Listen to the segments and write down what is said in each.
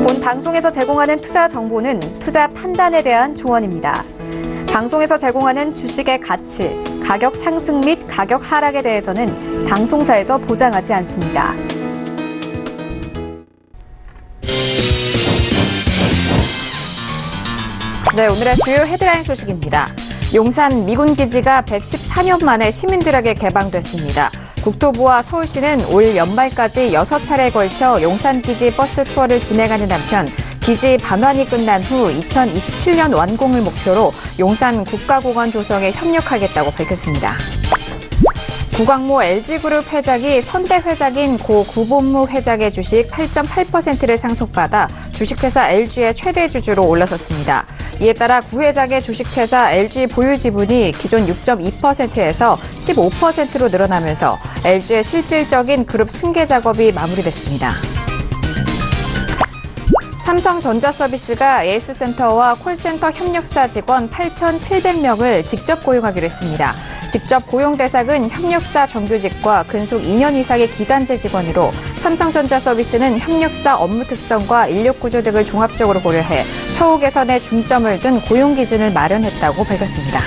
본 방송에서 제공하는 투자 정보는 투자 판단에 대한 조언입니다. 방송에서 제공하는 주식의 가치, 가격 상승 및 가격 하락에 대해서는 방송사에서 보장하지 않습니다. 네, 오늘의 주요 헤드라인 소식입니다. 용산 미군 기지가 114년 만에 시민들에게 개방됐습니다. 국토부와 서울시는 올 연말까지 6차례에 걸쳐 용산 기지 버스 투어를 진행하는 한편 기지 반환이 끝난 후 2027년 완공을 목표로 용산 국가공원 조성에 협력하겠다고 밝혔습니다. 구광모 LG그룹 회장이 선대 회장인 고 구본무 회장의 주식 8.8%를 상속받아 주식회사 LG의 최대 주주로 올라섰습니다. 이에 따라 구 회장의 주식회사 LG 보유 지분이 기존 6.2%에서 15%로 늘어나면서 LG의 실질적인 그룹 승계 작업이 마무리됐습니다. 삼성전자서비스가 AS센터와 콜센터 협력사 직원 8,700명을 직접 고용하기로 했습니다. 직접 고용 대상은 협력사 정규직과 근속 2년 이상의 기간제 직원으로 삼성전자서비스는 협력사 업무 특성과 인력 구조 등을 종합적으로 고려해 처우 개선에 중점을 둔 고용 기준을 마련했다고 밝혔습니다.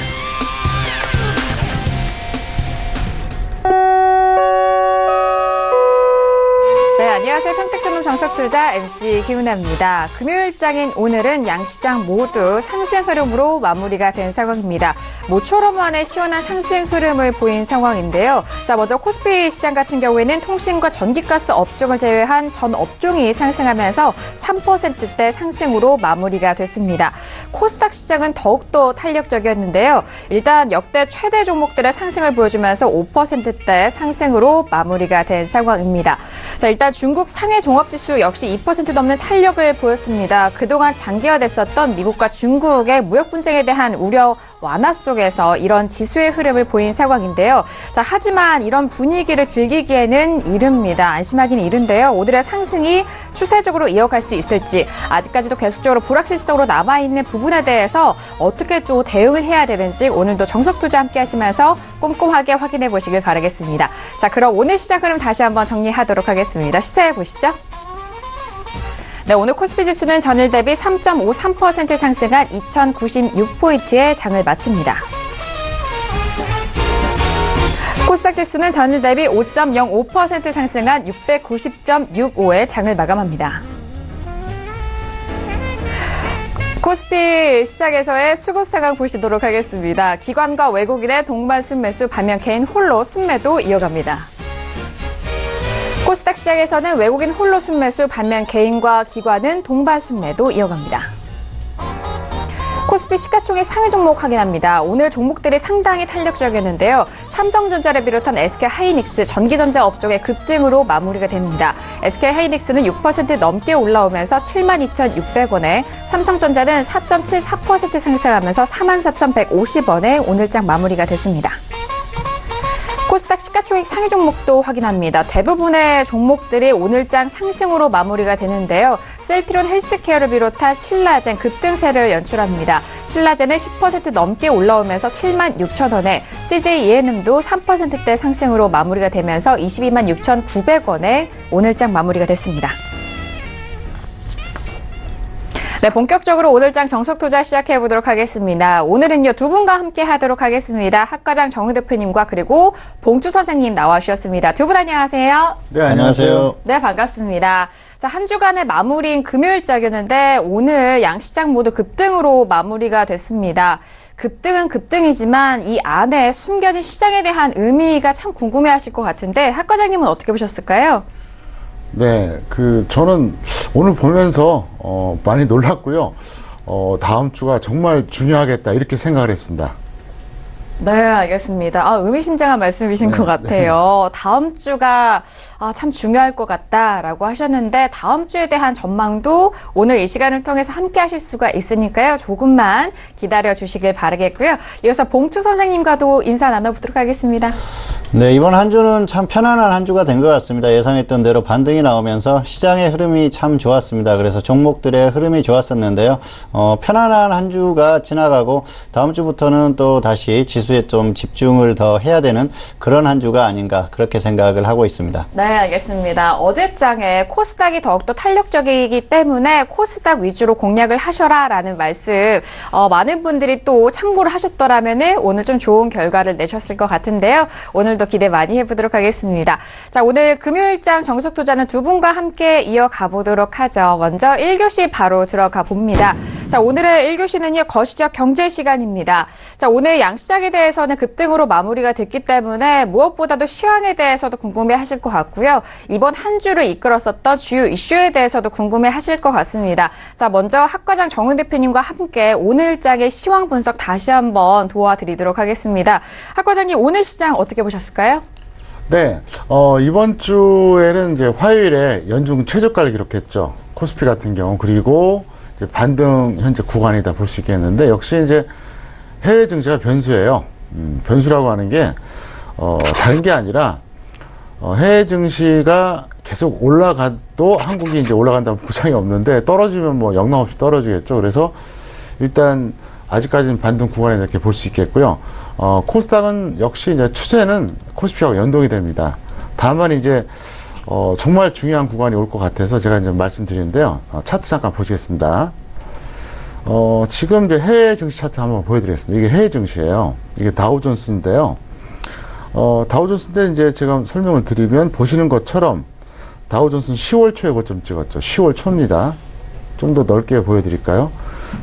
네, 안녕하세요. 평택전문 정석투자 MC 김은아입니다. 금요일장인 오늘은 양시장 모두 상승 흐름으로 마무리가 된 상황입니다. 모처럼 만에 시원한 상승 흐름을 보인 상황인데요. 자, 먼저 코스피 시장 같은 경우에는 통신과 전기가스 업종을 제외한 전 업종이 상승하면서 3%대 상승으로 마무리가 됐습니다. 코스닥 시장은 더욱더 탄력적이었는데요. 일단 역대 최대 종목들의 상승을 보여주면서 5%대 상승으로 마무리가 된 상황입니다. 자, 일단 중국 상해 종합지수 역시 2% 넘는 탄력을 보였습니다. 그동안 장기화됐었던 미국과 중국의 무역 분쟁에 대한 우려 완화 속에서 이런 지수의 흐름을 보인 상황인데요. 자, 하지만 이런 분위기를 즐기기에는 이릅니다. 안심하기는 이른데요. 오늘의 상승이 추세적으로 이어갈 수 있을지 아직까지도 계속적으로 불확실성으로 남아있는 부분에 대해서 어떻게 또 대응을 해야 되는지 오늘도 정석투자 함께 하시면서 꼼꼼하게 확인해 보시길 바라겠습니다. 자, 그럼 오늘 시장 흐름 다시 한번 정리하도록 하겠습니다. 시세 보시죠. 네, 오늘 코스피 지수는 전일 대비 3.53% 상승한 2096포인트의 장을 마칩니다. 코스닥 지수는 전일 대비 5.05% 상승한 690.65의 장을 마감합니다. 코스피 시장에서의 수급 상황 보시도록 하겠습니다. 기관과 외국인의 동반 순매수 반면 개인 홀로 순매도 이어갑니다. 코스닥 시장에서는 외국인 홀로 순매수 반면 개인과 기관은 동반 순매도 이어갑니다. 코스피 시가총액 상위 종목 확인합니다. 오늘 종목들이 상당히 탄력적이었는데요. 삼성전자를 비롯한 SK하이닉스, 전기전자 업종의 급등으로 마무리가 됩니다. SK하이닉스는 6% 넘게 올라오면서 72,600원에, 삼성전자는 4.74% 상승하면서 44,150원에 오늘장 마무리가 됐습니다. 코스닥 시가총액 상위 종목도 확인합니다. 대부분의 종목들이 오늘장 상승으로 마무리가 되는데요. 셀트리온 헬스케어를 비롯한 신라젠 급등세를 연출합니다. 신라젠은 10% 넘게 올라오면서 76,000원에, CJENM도 3%대 상승으로 마무리가 되면서 226,900원에 오늘장 마무리가 됐습니다. 네, 본격적으로 오늘장 정석투자 시작해보도록 하겠습니다. 오늘은요, 두 분과 함께 하도록 하겠습니다. 학과장 정우 대표님과 그리고 봉주 선생님 나와주셨습니다. 두 분 안녕하세요. 네, 안녕하세요. 네, 반갑습니다. 자, 한 주간의 마무리인 금요일장이었는데 오늘 양시장 모두 급등으로 마무리가 됐습니다. 급등은 급등이지만 이 안에 숨겨진 시장에 대한 의미가 참 궁금해하실 것 같은데 학과장님은 어떻게 보셨을까요? 네, 저는 오늘 보면서, 많이 놀랐고요. 다음 주가 정말 중요하겠다, 이렇게 생각을 했습니다. 네, 알겠습니다. 의미심장한 말씀이신 것 같아요. 다음 주가 참 중요할 것 같다라고 하셨는데 다음 주에 대한 전망도 오늘 이 시간을 통해서 함께 하실 수가 있으니까요. 조금만 기다려 주시길 바라겠고요. 이어서 봉추 선생님과도 인사 나눠보도록 하겠습니다. 네, 이번 한 주는 참 편안한 한 주가 된 것 같습니다. 예상했던 대로 반등이 나오면서 시장의 흐름이 참 좋았습니다. 그래서 종목들의 흐름이 좋았었는데요. 편안한 한 주가 지나가고 다음 주부터는 또 다시 지수 점수에 좀 집중을 더 해야 되는 그런 한 주가 아닌가 그렇게 생각을 하고 있습니다. 네, 알겠습니다. 어제장에 코스닥이 더욱더 탄력적이기 때문에 코스닥 위주로 공략을 하셔라라는 말씀 많은 분들이 또 참고를 하셨더라면 오늘 좀 좋은 결과를 내셨을 것 같은데요. 오늘도 기대 많이 해보도록 하겠습니다. 자, 오늘 금요일장 정석 투자는 두 분과 함께 이어가 보도록 하죠. 먼저 1교시 바로 들어가 봅니다. 자, 오늘의 1교시는요, 거시적 경제 시간입니다. 자, 오늘 양시장에 대해서는 급등으로 마무리가 됐기 때문에 무엇보다도 시황에 대해서도 궁금해 하실 것 같고요. 이번 한 주를 이끌었었던 주요 이슈에 대해서도 궁금해 하실 것 같습니다. 자, 먼저 학과장 정은 대표님과 함께 오늘장의 시황 분석 다시 한번 도와드리도록 하겠습니다. 학과장님, 오늘 시장 어떻게 보셨을까요? 네, 이번 주에는 이제 화요일에 연중 최저가를 기록했죠. 코스피 같은 경우. 그리고 이제 반등 현재 구간이다 볼 수 있겠는데, 역시 이제 해외 증시가 변수예요. 변수라고 하는 게, 다른 게 아니라, 해외 증시가 계속 올라가도 한국이 이제 올라간다면 보장이 없는데, 떨어지면 뭐 영락 없이 떨어지겠죠. 그래서 일단 아직까지는 반등 구간에 이렇게 볼 수 있겠고요. 코스닥은 역시 이제 추세는 코스피하고 연동이 됩니다. 다만 이제, 정말 중요한 구간이 올 것 같아서 제가 이제 말씀드리는데요. 차트 잠깐 보시겠습니다. 지금 이제 해외 증시 차트 한번 보여드리겠습니다. 이게 해외 증시예요. 이게 다우존스인데요. 다우존스인데 이제 제가 설명을 드리면 보시는 것처럼 다우존스는 10월 초에 고점 찍었죠. 10월 초입니다. 좀 더 넓게 보여드릴까요?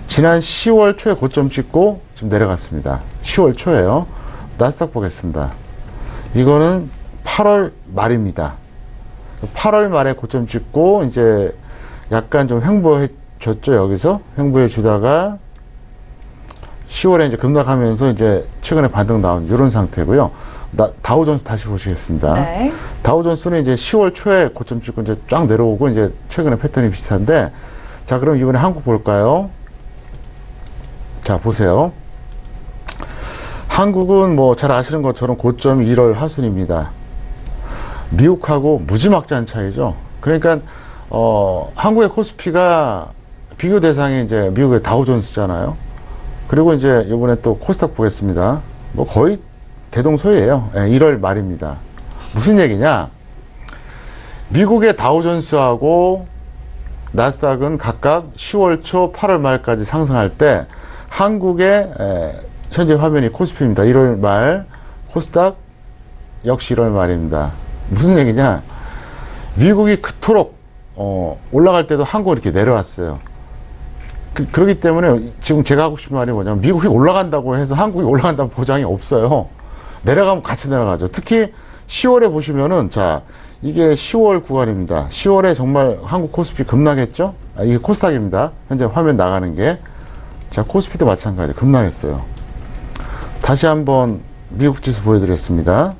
지난 10월 초에 고점 찍고 지금 내려갔습니다. 10월 초에요. 나스닥 보겠습니다. 이거는 8월 말입니다. 8월 말에 고점 찍고 이제 약간 좀 횡보해 줬죠. 여기서 횡보해 주다가 10월에 이제 급락하면서 이제 최근에 반등 나온 이런 상태고요. 다우존스 다시 보시겠습니다. 네. 다우존스는 이제 10월 초에 고점 찍고 이제 쫙 내려오고 이제 최근에 패턴이 비슷한데, 자, 그럼 이번에 한국 볼까요? 자, 보세요. 한국은 뭐 잘 아시는 것처럼 고점이 1월 하순입니다. 미국하고 무지막지한 차이죠. 그러니까 한국의 코스피가 비교 대상이 이제 미국의 다우존스잖아요. 그리고 이제 이번에 또 코스닥 보겠습니다. 뭐 거의 대동소이예요. 1월 말입니다. 무슨 얘기냐? 미국의 다우존스하고 나스닥은 각각 10월 초, 8월 말까지 상승할 때 한국의 현재 화면이 코스피입니다. 1월 말, 코스닥 역시 1월 말입니다. 무슨 얘기냐? 미국이 그토록 올라갈 때도 한국은 이렇게 내려왔어요. 그렇기 때문에 지금 제가 하고 싶은 말이 뭐냐면, 미국이 올라간다고 해서 한국이 올라간다는 보장이 없어요. 내려가면 같이 내려가죠. 특히 10월에 보시면은, 자, 이게 10월 구간입니다. 10월에 정말 한국 코스피 급락했죠? 이게 코스닥입니다. 현재 화면 나가는 게. 자, 코스피도 마찬가지 급락했어요. 다시 한번 미국 지수 보여드리겠습니다.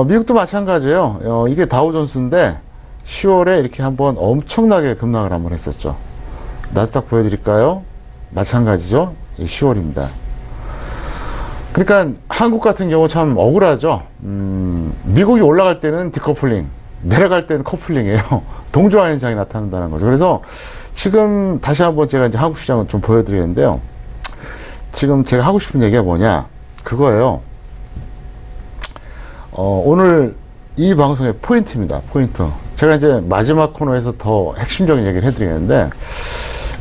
미국도 마찬가지예요. 이게 다우존스인데 10월에 이렇게 한번 엄청나게 급락을 한번 했었죠. 나스닥 보여드릴까요? 마찬가지죠. 10월입니다. 그러니까 한국 같은 경우 참 억울하죠. 미국이 올라갈 때는 디커플링, 내려갈 때는 커플링이에요. 동조화 현상이 나타난다는 거죠. 그래서 지금 다시 한번 제가 이제 한국 시장을 좀 보여드리는데요. 지금 제가 하고 싶은 얘기가 뭐냐? 그거예요. 오늘 이 방송의 포인트입니다. 포인트. 제가 이제 마지막 코너에서 더 핵심적인 얘기를 해드리겠는데,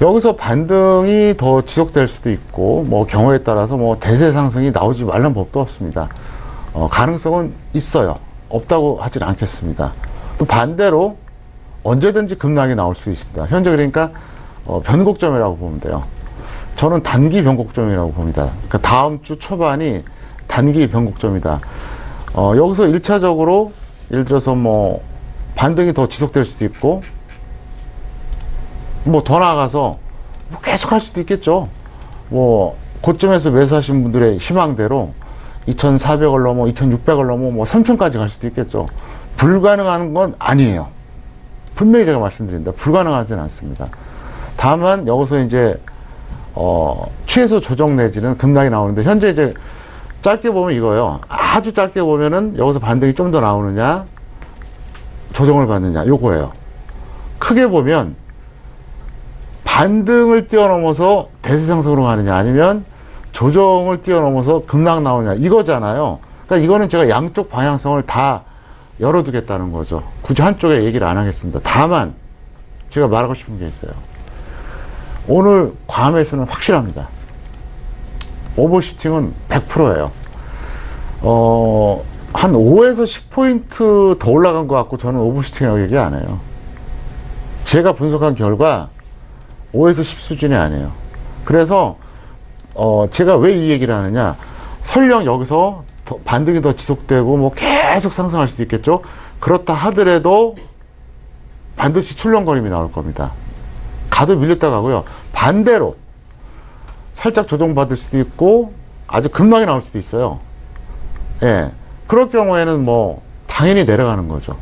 여기서 반등이 더 지속될 수도 있고, 뭐 경우에 따라서 뭐 대세 상승이 나오지 말란 법도 없습니다. 가능성은 있어요. 없다고 하진 않겠습니다. 또 반대로 언제든지 급락이 나올 수 있습니다. 현재 그러니까 변곡점이라고 보면 돼요. 저는 단기 변곡점이라고 봅니다. 그러니까 다음 주 초반이 단기 변곡점이다. 여기서 1차적으로 예를 들어서 뭐 반등이 더 지속될 수도 있고, 뭐 더 나아가서 뭐 계속 할 수도 있겠죠. 뭐 고점에서 매수하신 분들의 희망대로 2,400을 넘어 2,600을 넘어 뭐 3,000까지 갈 수도 있겠죠. 불가능한 건 아니에요. 분명히 제가 말씀드립니다. 불가능하지는 않습니다. 다만 여기서 이제 최소 조정 내지는 급락이 나오는데, 현재 이제 짧게 보면 이거예요. 아주 짧게 보면은 여기서 반등이 좀 더 나오느냐, 조정을 받느냐, 요거예요. 크게 보면 반등을 뛰어넘어서 대세 상승으로 가느냐, 아니면 조정을 뛰어넘어서 급락 나오냐 이거잖아요. 그러니까 이거는 제가 양쪽 방향성을 다 열어두겠다는 거죠. 굳이 한쪽에 얘기를 안 하겠습니다. 다만 제가 말하고 싶은 게 있어요. 오늘 괌에서는 확실합니다. 오버슈팅은 100%예요. 한 5에서 10포인트 더 올라간 것 같고 저는 오버슈팅이라고 얘기 안 해요. 제가 분석한 결과 5에서 10 수준이 아니에요. 그래서 제가 왜 이 얘기를 하느냐, 설령 여기서 반등이 더 지속되고 뭐 계속 상승할 수도 있겠죠. 그렇다 하더라도 반드시 출렁거림이 나올 겁니다. 가도 밀렸다 가고요. 반대로 살짝 조정받을 수도 있고 아주 급락이 나올 수도 있어요. 예. 그럴 경우에는 뭐 당연히 내려가는 거죠.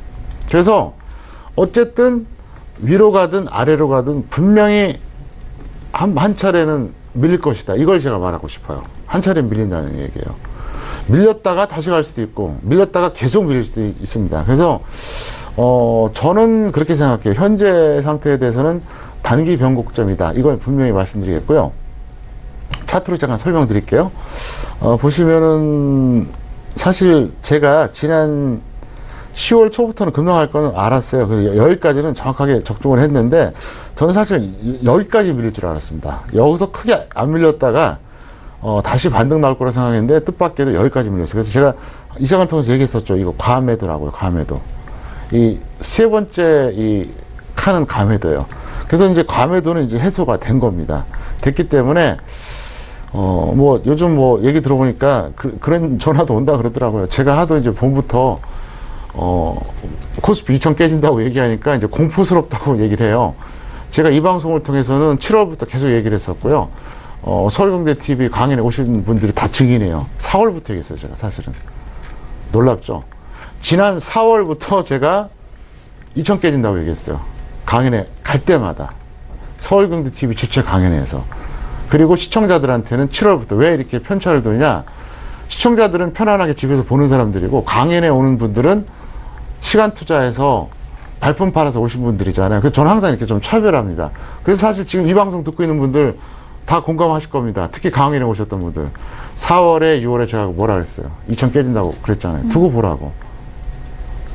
그래서 어쨌든 위로 가든 아래로 가든 분명히 한 차례는 밀릴 것이다. 이걸 제가 말하고 싶어요. 한 차례 밀린다는 얘기예요. 밀렸다가 다시 갈 수도 있고 밀렸다가 계속 밀릴 수도 있습니다. 그래서 저는 그렇게 생각해요. 현재 상태에 대해서는 단기 변곡점이다. 이걸 분명히 말씀드리겠고요. 차트로 잠깐 설명드릴게요. 보시면은 사실 제가 지난 10월 초부터는 급락할 거는 알았어요. 그래서 여기까지는 정확하게 적중을 했는데 저는 사실 여기까지 밀릴 줄 알았습니다. 여기서 크게 안 밀렸다가 다시 반등 나올 거라 생각했는데 뜻밖에도 여기까지 밀렸어요. 그래서 제가 이 시간을 통해서 얘기했었죠. 이거 과매도라고요. 과매도. 이 세 번째 이 칸은 과매도예요. 그래서 이제 과매도는 이제 해소가 된 겁니다. 됐기 때문에 뭐 요즘 뭐 얘기 들어보니까 그런 전화도 온다 그러더라고요. 제가 하도 이제 봄부터 코스피 2000 깨진다고 얘기하니까 이제 공포스럽다고 얘기를 해요. 제가 이 방송을 통해서는 7월부터 계속 얘기를 했었고요. 서울경제 TV 강연에 오신 분들이 다 증인이에요. 4월부터 얘기했어요, 제가 사실은. 놀랍죠? 지난 4월부터 제가 2000 깨진다고 얘기했어요. 강연에 갈 때마다. 서울경제 TV 주최 강연에서. 그리고 시청자들한테는 7월부터 왜 이렇게 편차를 두느냐? 시청자들은 편안하게 집에서 보는 사람들이고 강연에 오는 분들은 시간 투자해서 발품 팔아서 오신 분들이잖아요. 그래서 저는 항상 이렇게 좀 차별합니다. 그래서 사실 지금 이 방송 듣고 있는 분들 다 공감하실 겁니다. 특히 강연에 오셨던 분들. 4월에 6월에 제가 뭐라 그랬어요? 2000 깨진다고 그랬잖아요. 두고 보라고.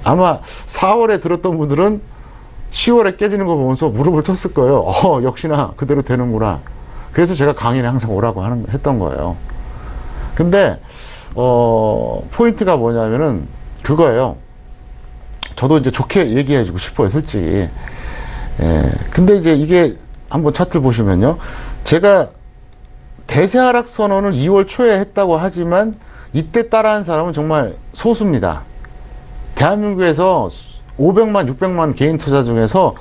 아마 4월에 들었던 분들은 10월에 깨지는 거 보면서 무릎을 쳤을 거예요. 역시나 그대로 되는구나. 그래서 제가 강연에 항상 오라고 했던 거예요. 근데 포인트가 뭐냐면은 그거예요. 저도 이제 좋게 얘기해주고 싶어요, 솔직히. 근데 이제 이게 한번 차트를 보시면요, 제가 대세 하락 선언을 2월 초에 했다고 하지만 이때 따라한 사람은 정말 소수입니다. 대한민국에서 500만, 600만 개인 투자 중에서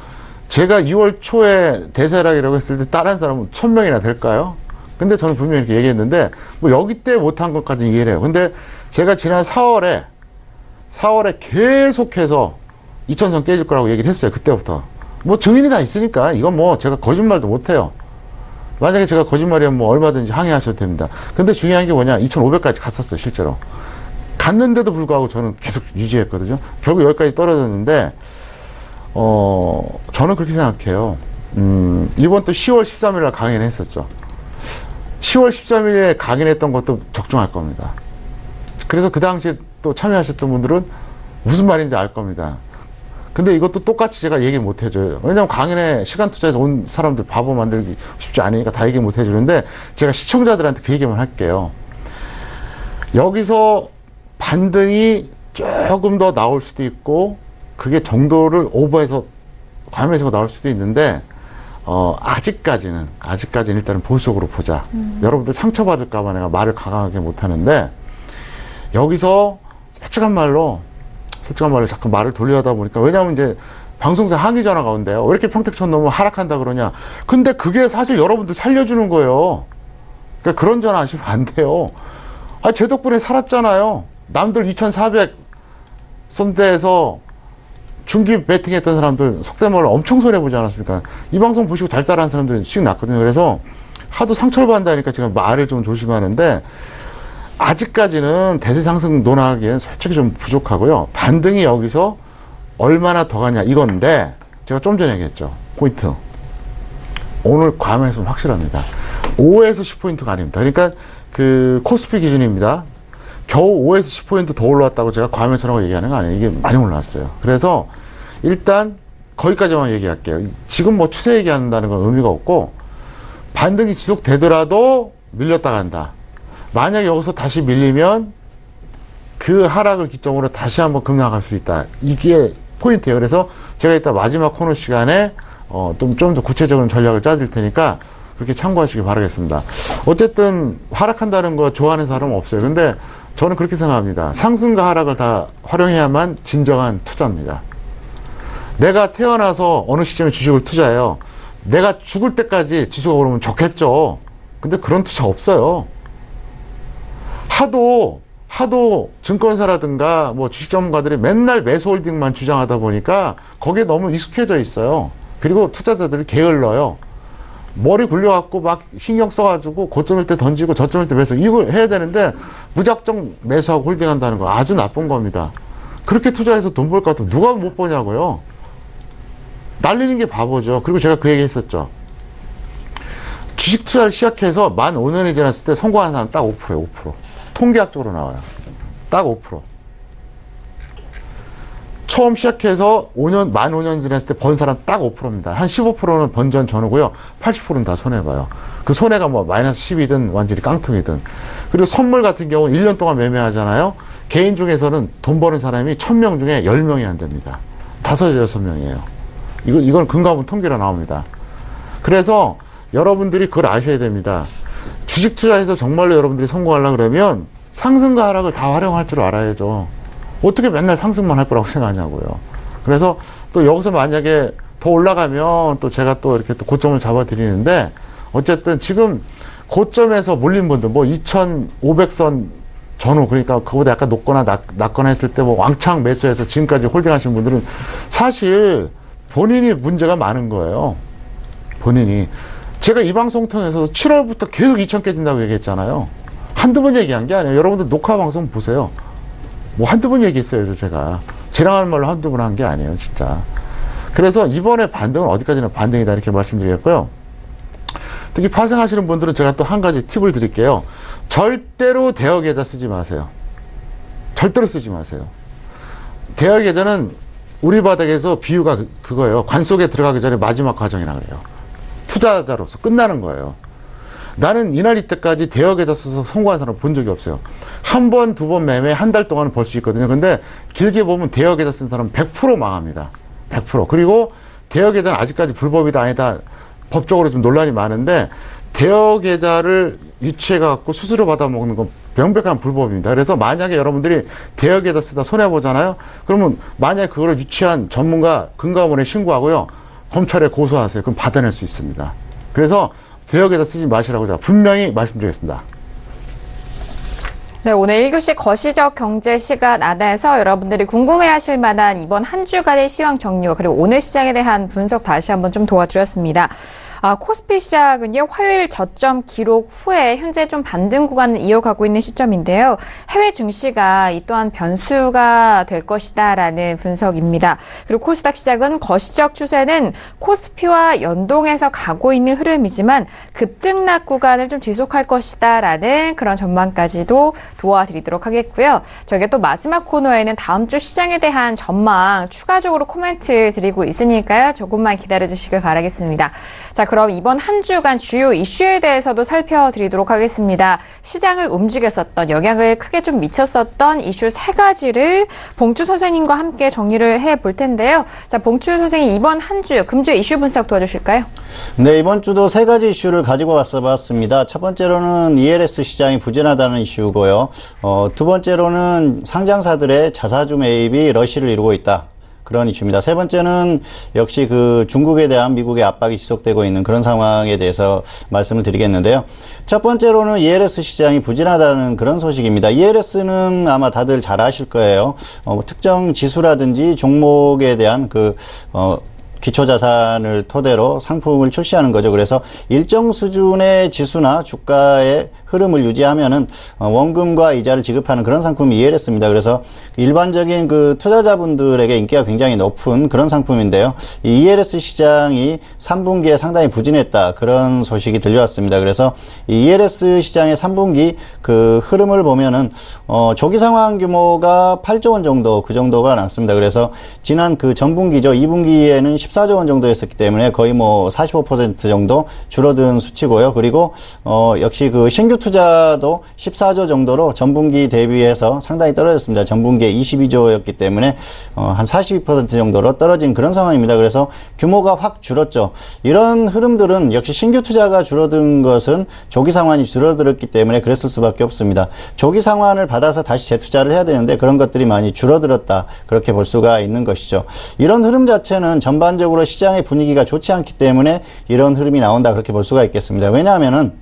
제가 2월 초에 대세 하락이라고 했을 때 따라한 사람은 1000명이나 될까요? 근데 저는 분명히 이렇게 얘기했는데, 뭐 여기 때 못한 것까지 이해를 해요. 근데 제가 지난 4월에 계속해서 2000선 깨질 거라고 얘기를 했어요. 그때부터. 뭐 증인이 다 있으니까 이건 뭐 제가 거짓말도 못해요. 만약에 제가 거짓말이면 뭐 얼마든지 항의하셔도 됩니다. 근데 중요한 게 뭐냐, 2500까지 갔었어요, 실제로. 갔는데도 불구하고 저는 계속 유지했거든요. 결국 여기까지 떨어졌는데, 저는 그렇게 생각해요. 이번 또 10월 13일날 강연을 했었죠. 10월 13일에 강연했던 것도 적중할 겁니다. 그래서 그 당시에 또 참여하셨던 분들은 무슨 말인지 알 겁니다. 근데 이것도 똑같이 제가 얘기 못 해줘요. 왜냐면 강연에 시간 투자해서 온 사람들 바보 만들기 쉽지 않으니까 다 얘기 못 해주는데, 제가 시청자들한테 그 얘기만 할게요. 여기서 반등이 조금 더 나올 수도 있고, 그게 정도를 오버해서 과매수가 나올 수도 있는데, 아직까지는 일단은 보수적으로 보자. 여러분들 상처받을까봐 내가 말을 강하게 못하는데, 여기서 솔직한 말로 자꾸 말을 돌려하다 보니까, 왜냐하면 이제 방송사 항의 전화가 온대요. 왜 이렇게 평택천 너무 하락한다 그러냐. 근데 그게 사실 여러분들 살려주는 거예요. 그러니까 그런 전화 하시면 안 돼요. 제 덕분에 살았잖아요. 남들 2400 선대에서 중기 배팅했던 사람들 속된 말로 엄청 손해보지 않았습니까? 이 방송 보시고 잘 따라하는 사람들이 수익 났거든요. 그래서 하도 상처를 받는다니까 제가 말을 좀 조심하는데, 아직까지는 대세 상승 논하기엔 솔직히 좀 부족하고요. 반등이 여기서 얼마나 더 가냐 이건데, 제가 좀 전에 얘기했죠. 포인트. 오늘 괌에서는 확실합니다. 5에서 10포인트가 아닙니다. 그러니까 그 코스피 기준입니다. 겨우 5에서 10포인트 더 올라왔다고 제가 과매수라고 얘기하는 거 아니에요. 이게 많이 올라왔어요. 그래서 일단 거기까지만 얘기할게요. 지금 뭐 추세 얘기한다는 건 의미가 없고, 반등이 지속되더라도 밀렸다 간다. 만약에 여기서 다시 밀리면 그 하락을 기점으로 다시 한번 급락할 수 있다. 이게 포인트예요. 그래서 제가 이따 마지막 코너 시간에 좀 더 구체적인 전략을 짜드릴 테니까 그렇게 참고하시기 바라겠습니다. 어쨌든 하락한다는 거 좋아하는 사람은 없어요. 근데 저는 그렇게 생각합니다. 상승과 하락을 다 활용해야만 진정한 투자입니다. 내가 태어나서 어느 시점에 주식을 투자해요. 내가 죽을 때까지 지수가 오르면 좋겠죠. 근데 그런 투자 없어요. 하도 증권사라든가 뭐 주식 전문가들이 맨날 매수 홀딩만 주장하다 보니까 거기에 너무 익숙해져 있어요. 그리고 투자자들이 게을러요. 머리 굴려갖고 막 신경 써가지고 고점일 때 던지고 저점일 때 매수, 이거 해야 되는데 무작정 매수하고 홀딩한다는 거 아주 나쁜 겁니다. 그렇게 투자해서 돈 벌 것 같으면 누가 못 버냐고요. 날리는 게 바보죠. 그리고 제가 그 얘기 했었죠. 주식 투자를 시작해서 만 5년이 지났을 때 성공한 사람 딱 5%예요. 5%. 통계학적으로 나와요. 딱 5%. 처음 시작해서 만 5년 지났을 때 번 사람 딱 5%입니다. 한 15%는 번전 전후고요. 80%는 다 손해봐요. 그 손해가 뭐 마이너스 10이든 완전히 깡통이든. 그리고 선물 같은 경우는 1년 동안 매매하잖아요. 개인 중에서는 돈 버는 사람이 1000명 중에 10명이 안 됩니다. 5, 6명이에요. 이건 근거하면 통계로 나옵니다. 그래서 여러분들이 그걸 아셔야 됩니다. 주식 투자에서 정말로 여러분들이 성공하려고 그러면 상승과 하락을 다 활용할 줄 알아야죠. 어떻게 맨날 상승만 할 거라고 생각하냐고요. 그래서 또 여기서 만약에 더 올라가면 또 제가 또 이렇게 또 고점을 잡아 드리는데, 어쨌든 지금 고점에서 몰린 분들, 뭐 2500선 전후, 그러니까 그거보다 약간 높거나 낮거나 했을 때 뭐 왕창 매수해서 지금까지 홀딩하신 분들은 사실 본인이 문제가 많은 거예요. 본인이. 제가 이 방송 통해서 7월부터 계속 2000 깨진다고 얘기했잖아요. 한두 번 얘기한 게 아니에요. 여러분들 녹화 방송 보세요. 뭐 한두 번 얘기했어요, 제가. 지나가는 말로 한두 번 한 게 아니에요, 진짜. 그래서 이번에 반등은 어디까지나 반등이다, 이렇게 말씀드리겠고요. 특히 파생하시는 분들은 제가 또 한 가지 팁을 드릴게요. 절대로 대여 계좌 쓰지 마세요. 절대로 쓰지 마세요. 대여 계좌는 우리 바닥에서 비유가 그거예요. 관 속에 들어가기 전에 마지막 과정이라 그래요. 투자자로서 끝나는 거예요. 나는 이날 이때까지 대여 계좌 써서 성공한 사람 본 적이 없어요. 한 번, 두 번 매매 한 달 동안은 벌 수 있거든요. 근데 길게 보면 대여 계좌 쓴 사람은 100% 망합니다. 100%. 그리고 대여 계좌는 아직까지 불법이다 아니다 법적으로 좀 논란이 많은데, 대여 계좌를 유치해 갖고 수수료 받아 먹는 건 명백한 불법입니다. 그래서 만약에 여러분들이 대여 계좌 쓰다 손해 보잖아요. 그러면 만약에 그거를 유치한 전문가 금감원에 신고하고요. 검찰에 고소하세요. 그럼 받아낼 수 있습니다. 그래서 대여 계좌 쓰지 마시라고 제가 분명히 말씀드리겠습니다. 네, 오늘 1교시 거시적 경제 시간 안에서 여러분들이 궁금해하실 만한 이번 한 주간의 시황 정리와 그리고 오늘 시장에 대한 분석 다시 한번 좀 도와드렸습니다. 코스피 시장은요, 화요일 저점 기록 후에 현재 좀 반등 구간을 이어가고 있는 시점인데요. 해외 증시가 이 또한 변수가 될 것이다라는 분석입니다. 그리고 코스닥 시장은 거시적 추세는 코스피와 연동해서 가고 있는 흐름이지만 급등락 구간을 좀 지속할 것이다라는 그런 전망까지도 도와드리도록 하겠고요. 저희가 또 마지막 코너에는 다음 주 시장에 대한 전망 추가적으로 코멘트 드리고 있으니까요. 조금만 기다려주시길 바라겠습니다. 자, 그럼 이번 한 주간 주요 이슈에 대해서도 살펴드리도록 하겠습니다. 시장을 움직였었던, 영향을 크게 좀 미쳤었던 이슈 3가지를 봉추 선생님과 함께 정리를 해볼 텐데요. 자, 봉추 선생님, 이번 한 주 금주 이슈 분석 도와주실까요? 네, 이번 주도 3가지 이슈를 가지고 왔어봤습니다. 첫 번째로는 ELS 시장이 부진하다는 이슈고요. 두 번째로는 상장사들의 자사주 매입이 러시를 이루고 있다. 그런 이슈입니다. 세 번째는 역시 그 중국에 대한 미국의 압박이 지속되고 있는 그런 상황에 대해서 말씀을 드리겠는데요. 첫 번째로는 ELS 시장이 부진하다는 그런 소식입니다. ELS는 아마 다들 잘 아실 거예요. 특정 지수라든지 종목에 대한 기초자산을 토대로 상품을 출시하는 거죠. 그래서 일정 수준의 지수나 주가의 흐름을 유지하면은 원금과 이자를 지급하는 그런 상품이 ELS입니다. 그래서 일반적인 그 투자자분들에게 인기가 굉장히 높은 그런 상품인데요. 이 ELS 시장이 3분기에 상당히 부진했다. 그런 소식이 들려왔습니다. 그래서 이 ELS 시장의 3분기 그 흐름을 보면은 조기 상환 규모가 8조 원 정도 그 정도가 났습니다. 그래서 지난 그 전분기죠. 2분기에는 14조 원 정도였었기 때문에 거의 뭐 45% 정도 줄어든 수치고요. 그리고 역시 그 신규 투자도 14조 정도로 전분기 대비해서 상당히 떨어졌습니다. 전분기에 22조였기 때문에 한 42% 정도로 떨어진 그런 상황입니다. 그래서 규모가 확 줄었죠. 이런 흐름들은 역시 신규 투자가 줄어든 것은 조기 상환이 줄어들었기 때문에 그랬을 수밖에 없습니다. 조기 상환을 받아서 다시 재투자를 해야 되는데 그런 것들이 많이 줄어들었다. 그렇게 볼 수가 있는 것이죠. 이런 흐름 자체는 전반적으로 시장의 분위기가 좋지 않기 때문에 이런 흐름이 나온다. 그렇게 볼 수가 있겠습니다. 왜냐하면은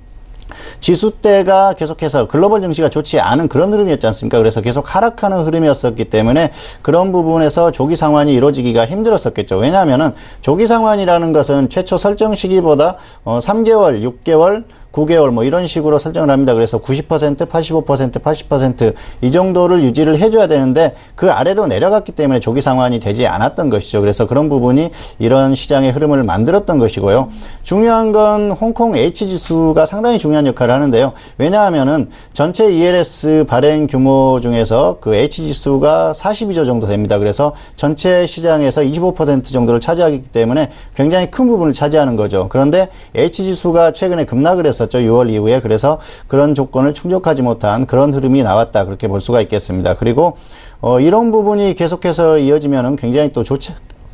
지수대가 계속해서 글로벌 증시가 좋지 않은 그런 흐름이었지 않습니까? 그래서 계속 하락하는 흐름이었었기 때문에 그런 부분에서 조기 상환이 이루어지기가 힘들었었겠죠. 왜냐하면은 조기 상환이라는 것은 최초 설정 시기보다 3개월, 6개월, 9개월 뭐 이런 식으로 설정을 합니다. 그래서 90%, 85%, 80% 이 정도를 유지를 해줘야 되는데 그 아래로 내려갔기 때문에 조기 상환이 되지 않았던 것이죠. 그래서 그런 부분이 이런 시장의 흐름을 만들었던 것이고요. 중요한 건 홍콩 H지수가 상당히 중요한 역할을 하는데요. 왜냐하면은 전체 ELS 발행 규모 중에서 그 H지수가 42조 정도 됩니다. 그래서 전체 시장에서 25% 정도를 차지하기 때문에 굉장히 큰 부분을 차지하는 거죠. 그런데 H지수가 최근에 급락을 했었죠. 6월 이후에. 그래서 그런 조건을 충족하지 못한 그런 흐름이 나왔다. 그렇게 볼 수가 있겠습니다. 그리고 이런 부분이 계속해서 이어지면은 굉장히 또 좋지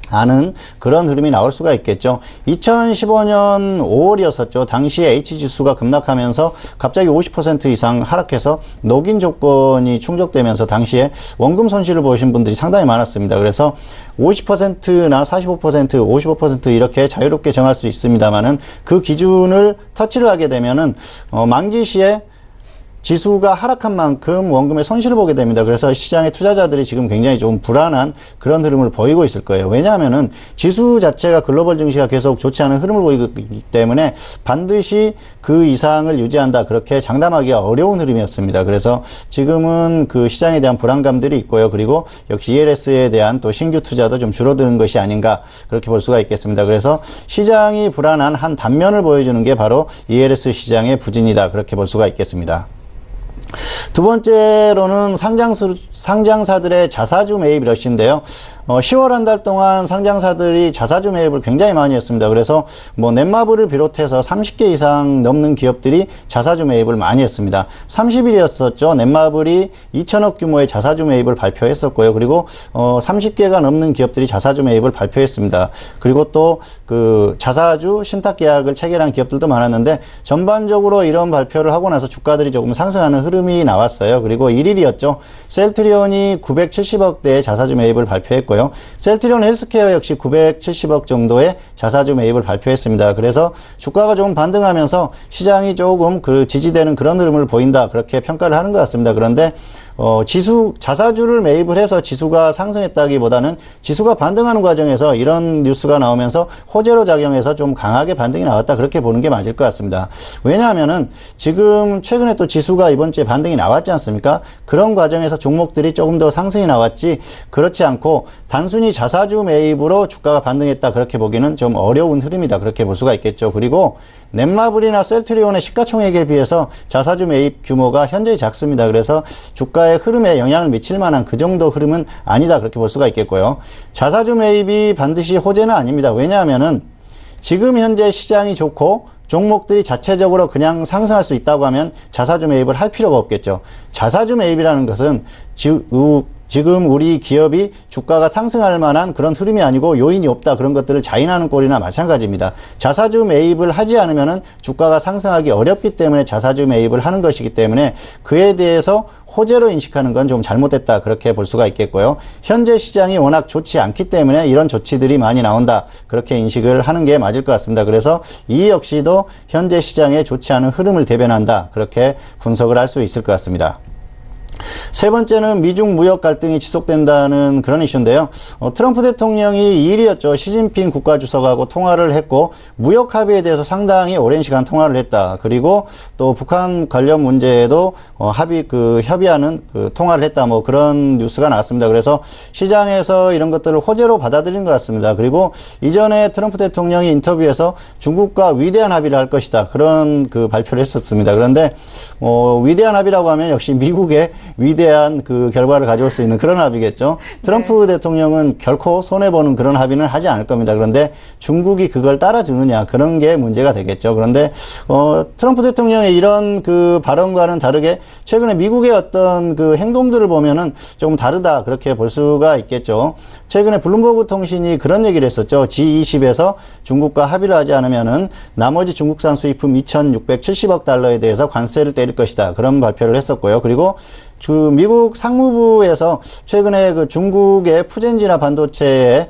않은 그런 흐름이 나올 수가 있겠죠. 2015년 5월이었었죠. 당시에 H지수가 급락하면서 갑자기 50% 이상 하락해서 녹인 조건이 충족되면서 당시에 원금 손실을 보신 분들이 상당히 많았습니다. 그래서 50%나 45%, 55% 이렇게 자유롭게 정할 수 있습니다만은 그 기준을 터치를 하게 되면은 만기 시에 지수가 하락한 만큼 원금의 손실을 보게 됩니다. 그래서 시장의 투자자들이 지금 굉장히 좀 불안한 그런 흐름을 보이고 있을 거예요. 왜냐하면은 지수 자체가 글로벌 증시가 계속 좋지 않은 흐름을 보이기 때문에 반드시 그 이상을 유지한다. 그렇게 장담하기가 어려운 흐름이었습니다. 그래서 지금은 그 시장에 대한 불안감들이 있고요. 그리고 역시 ELS에 대한 또 신규 투자도 좀 줄어드는 것이 아닌가 그렇게 볼 수가 있겠습니다. 그래서 시장이 불안한 한 단면을 보여주는 게 바로 ELS 시장의 부진이다. 그렇게 볼 수가 있겠습니다. 두 번째로는 상장사들의 자사주 매입 러시인데요. 10월 한 달 동안 상장사들이 자사주 매입을 굉장히 많이 했습니다. 그래서 뭐 넷마블을 비롯해서 30개 이상 넘는 기업들이 자사주 매입을 많이 했습니다. 30일이었었죠. 넷마블이 2천억 규모의 자사주 매입을 발표했었고요. 그리고 30개가 넘는 기업들이 자사주 매입을 발표했습니다. 그리고 또 그 자사주 신탁 계약을 체결한 기업들도 많았는데 전반적으로 이런 발표를 하고 나서 주가들이 조금 상승하는 흐름이 나왔어요. 그리고 1일이었죠. 셀트리온이 970억대의 자사주 매입을 발표했고요. 셀트리온 헬스케어 역시 970억 정도의 자사주 매입을 발표했습니다. 그래서 주가가 좀 반등하면서 시장이 조금 그 지지되는 그런 흐름을 보인다. 그렇게 평가를 하는 것 같습니다. 그런데 자사주를 매입을 해서 지수가 상승했다기보다는 지수가 반등하는 과정에서 이런 뉴스가 나오면서 호재로 작용해서 좀 강하게 반등이 나왔다. 그렇게 보는 게 맞을 것 같습니다. 왜냐하면은 지금 최근에 또 지수가 이번 주에 반등이 나왔지 않습니까? 그런 과정에서 종목들이 조금 더 상승이 나왔지 그렇지 않고 단순히 자사주 매입으로 주가가 반등했다. 그렇게 보기는 좀 어려운 흐름이다. 그렇게 볼 수가 있겠죠. 그리고 넷마블이나 셀트리온의 시가총액에 비해서 자사주 매입 규모가 현저히 작습니다. 그래서 주가의 흐름에 영향을 미칠 만한 그 정도 흐름은 아니다. 그렇게 볼 수가 있겠고요. 자사주 매입이 반드시 호재는 아닙니다. 왜냐하면은 지금 현재 시장이 좋고 종목들이 자체적으로 그냥 상승할 수 있다고 하면 자사주 매입을 할 필요가 없겠죠. 자사주 매입이라는 것은 지금 우리 기업이 주가가 상승할 만한 그런 흐름이 아니고 요인이 없다. 그런 것들을 자인하는 꼴이나 마찬가지입니다. 자사주 매입을 하지 않으면은 주가가 상승하기 어렵기 때문에 자사주 매입을 하는 것이기 때문에 그에 대해서 호재로 인식하는 건 좀 잘못됐다. 그렇게 볼 수가 있겠고요. 현재 시장이 워낙 좋지 않기 때문에 이런 조치들이 많이 나온다. 그렇게 인식을 하는 게 맞을 것 같습니다. 그래서 이 역시도 현재 시장에 좋지 않은 흐름을 대변한다. 그렇게 분석을 할 수 있을 것 같습니다. 세 번째는 미중 무역 갈등이 지속된다는 그런 이슈인데요. 트럼프 대통령이 2일이었죠. 시진핑 국가주석하고 통화를 했고 무역 합의에 대해서 상당히 오랜 시간 통화를 했다. 그리고 또 북한 관련 문제에도 협의하는 통화를 했다. 뭐 그런 뉴스가 나왔습니다. 그래서 시장에서 이런 것들을 호재로 받아들인 것 같습니다. 그리고 이전에 트럼프 대통령이 인터뷰에서 중국과 위대한 합의를 할 것이다. 그런 발표를 했었습니다. 그런데 위대한 합의라고 하면 역시 미국의 위대한 결과를 가져올 수 있는 그런 합의겠죠. 트럼프 대통령은 결코 손해보는 그런 합의는 하지 않을 겁니다. 그런데 중국이 그걸 따라주느냐, 그런 게 문제가 되겠죠. 그런데, 트럼프 대통령의 이런 발언과는 다르게 최근에 미국의 어떤 행동들을 보면은 조금 다르다, 그렇게 볼 수가 있겠죠. 최근에 블룸버그 통신이 그런 얘기를 했었죠. G20에서 중국과 합의를 하지 않으면은 나머지 중국산 수입품 2,670억 달러에 대해서 관세를 때릴 것이다. 그런 발표를 했었고요. 그리고 미국 상무부에서 최근에 중국의 푸젠지나 반도체에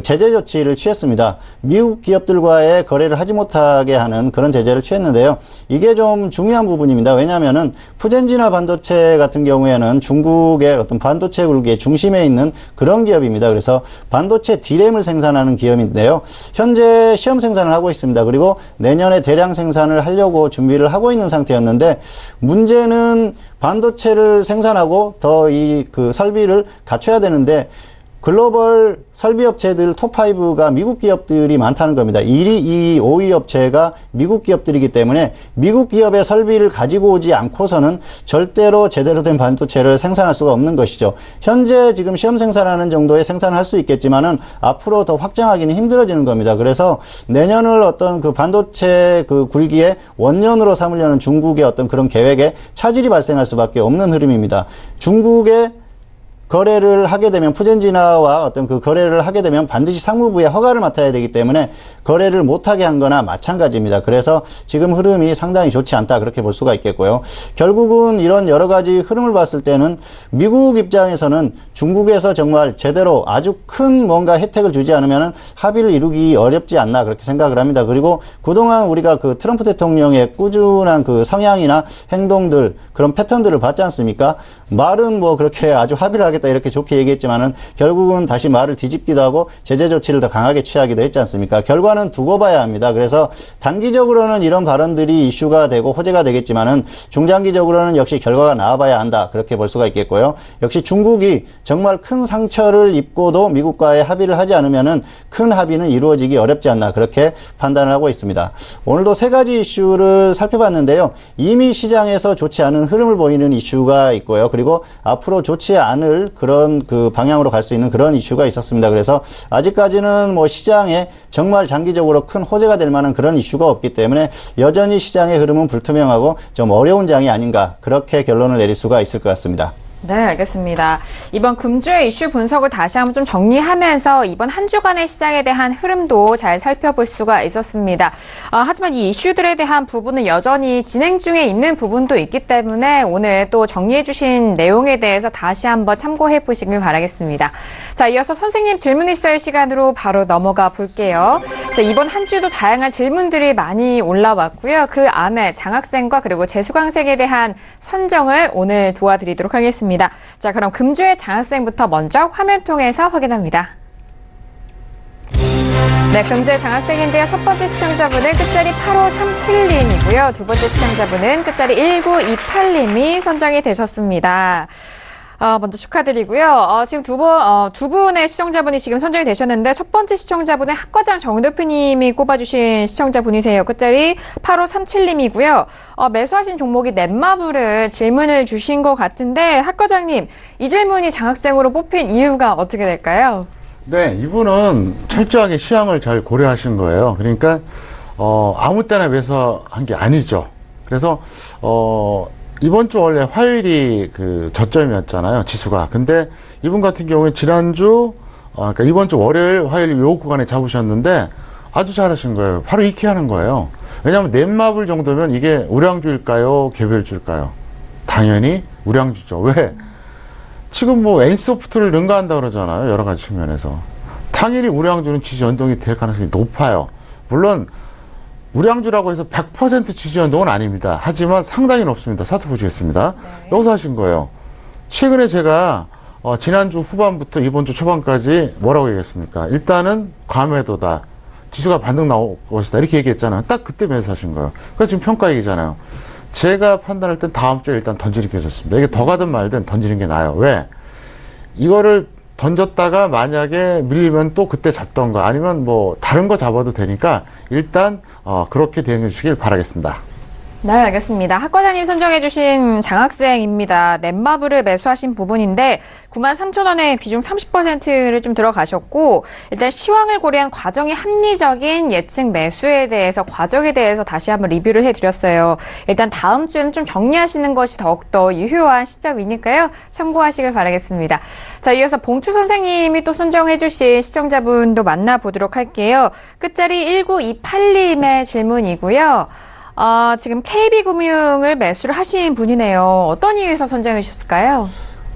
제재 조치를 취했습니다. 미국 기업들과의 거래를 하지 못하게 하는 그런 제재를 취했는데요. 이게 좀 중요한 부분입니다. 왜냐하면은 푸젠지나 반도체 같은 경우에는 중국의 어떤 반도체 굴기의 중심에 있는 그런 기업입니다. 그래서 반도체 D램을 생산하는 기업인데요. 현재 시험 생산을 하고 있습니다. 그리고 내년에 대량 생산을 하려고 준비를 하고 있는 상태였는데 문제는 반도체를 생산하고 더 설비를 갖춰야 되는데 글로벌 설비 업체들 톱5가 미국 기업들이 많다는 겁니다. 1위, 2위, 5위 업체가 미국 기업들이기 때문에 미국 기업의 설비를 가지고 오지 않고서는 절대로 제대로 된 반도체를 생산할 수가 없는 것이죠. 현재 지금 시험 생산하는 정도의 생산을 할 수 있겠지만은 앞으로 더 확장하기는 힘들어지는 겁니다. 그래서 내년을 어떤 반도체 굴기의 원년으로 삼으려는 중국의 어떤 그런 계획에 차질이 발생할 수밖에 없는 흐름입니다. 중국의 거래를 하게 되면 푸젠지나와 어떤 거래를 하게 되면 반드시 상무부의 허가를 맡아야 되기 때문에 거래를 못하게 한 거나 마찬가지입니다. 그래서 지금 흐름이 상당히 좋지 않다, 그렇게 볼 수가 있겠고요. 결국은 이런 여러 가지 흐름을 봤을 때는 미국 입장에서는 중국에서 정말 제대로 아주 큰 뭔가 혜택을 주지 않으면 합의를 이루기 어렵지 않나, 그렇게 생각을 합니다. 그리고 그동안 우리가 트럼프 대통령의 꾸준한 성향이나 행동들, 그런 패턴들을 봤지 않습니까? 말은 뭐 그렇게 아주 합의를 하겠다 이렇게 좋게 얘기했지만은 결국은 다시 말을 뒤집기도 하고 제재 조치를 더 강하게 취하기도 했지 않습니까? 결과는 두고 봐야 합니다. 그래서 단기적으로는 이런 발언들이 이슈가 되고 호재가 되겠지만은 중장기적으로는 역시 결과가 나와봐야 한다, 그렇게 볼 수가 있겠고요. 역시 중국이 정말 큰 상처를 입고도 미국과의 합의를 하지 않으면은 큰 합의는 이루어지기 어렵지 않나, 그렇게 판단을 하고 있습니다. 오늘도 세 가지 이슈를 살펴봤는데요. 이미 시장에서 좋지 않은 흐름을 보이는 이슈가 있고요. 그리고 앞으로 좋지 않을 그런 방향으로 갈 수 있는 그런 이슈가 있었습니다. 그래서 아직까지는 뭐 시장에 정말 장기적으로 큰 호재가 될 만한 그런 이슈가 없기 때문에 여전히 시장의 흐름은 불투명하고 좀 어려운 장이 아닌가, 그렇게 결론을 내릴 수가 있을 것 같습니다. 네, 알겠습니다. 이번 금주의 이슈 분석을 다시 한번 좀 정리하면서 이번 한 주간의 시장에 대한 흐름도 잘 살펴볼 수가 있었습니다. 하지만 이 이슈들에 대한 부분은 여전히 진행 중에 있는 부분도 있기 때문에 오늘 또 정리해 주신 내용에 대해서 다시 한번 참고해 보시길 바라겠습니다. 자, 이어서 선생님 질문 있어요 시간으로 바로 넘어가 볼게요. 자, 이번 한 주도 다양한 질문들이 많이 올라왔고요. 그 안에 장학생과 그리고 재수강생에 대한 선정을 오늘 도와드리도록 하겠습니다. 자, 그럼 금주의 장학생부터 먼저 화면 통해서 확인합니다. 네, 금주의 장학생인데요. 첫 번째 시청자분은 끝자리 8537님이고요. 두 번째 시청자분은 끝자리 1928님이 선정이 되셨습니다. 먼저 축하드리고요. 지금 두 분의 시청자분이 지금 선정이 되셨는데, 첫 번째 시청자분은 학과장 정대표님이 꼽아주신 시청자분이세요. 끝자리 8537님이고요. 매수하신 종목이 넷마블을 질문을 주신 것 같은데, 학과장님, 이 질문이 장학생으로 뽑힌 이유가 어떻게 될까요? 네, 이분은 철저하게 시황을 잘 고려하신 거예요. 그러니까, 아무 때나 매수한 게 아니죠. 그래서, 이번 주 원래 화요일이 저점이었잖아요, 지수가. 근데 이분 같은 경우에 지난주, 그러니까 이번 주 월요일, 화요일 요 구간에 잡으셨는데 아주 잘하신 거예요. 바로 이렇게 하는 거예요. 왜냐하면 넷마블 정도면 이게 우량주일까요, 개별주일까요? 당연히 우량주죠. 왜? 지금 뭐 N소프트를 능가한다 그러잖아요, 여러 가지 측면에서. 당연히 우량주는 지수 연동이 될 가능성이 높아요. 물론 우량주라고 해서 100% 지수 연동은 아닙니다. 하지만 상당히 높습니다. 차트 보시겠습니다. 네. 여기서 하신 거예요. 최근에 제가 지난주 후반부터 이번 주 초반까지 뭐라고 얘기했습니까? 일단은 과매도다. 지수가 반등 나올 것이다. 이렇게 얘기했잖아요. 딱 그때 매수하신 거예요. 그러니까 지금 평가 얘기잖아요. 제가 판단할 땐 다음 주에 일단 던지는 게 좋습니다. 이게 더 가든 말든 던지는 게 나아요. 왜? 이거를 던졌다가 만약에 밀리면 또 그때 잡던가 아니면 뭐 다른 거 잡아도 되니까 일단 그렇게 대응해 주시길 바라겠습니다. 네, 알겠습니다. 학 과장님 선정해주신 장학생입니다. 넷마블을 매수하신 부분인데 93,000원에 비중 30%를 좀 들어가셨고 일단 시황을 고려한 과정이 합리적인 예측 매수에 대해서 과정에 대해서 다시 한번 리뷰를 해드렸어요. 일단 다음 주에는 좀 정리하시는 것이 더욱더 유효한 시점이니까요. 참고하시길 바라겠습니다. 자, 이어서 봉추 선생님이 또 선정해주신 시청자분도 만나보도록 할게요. 끝자리 1928님의 질문이고요. 지금 KB금융을 매수를 하신 분이네요. 어떤 이유에서 선정해 주셨을까요?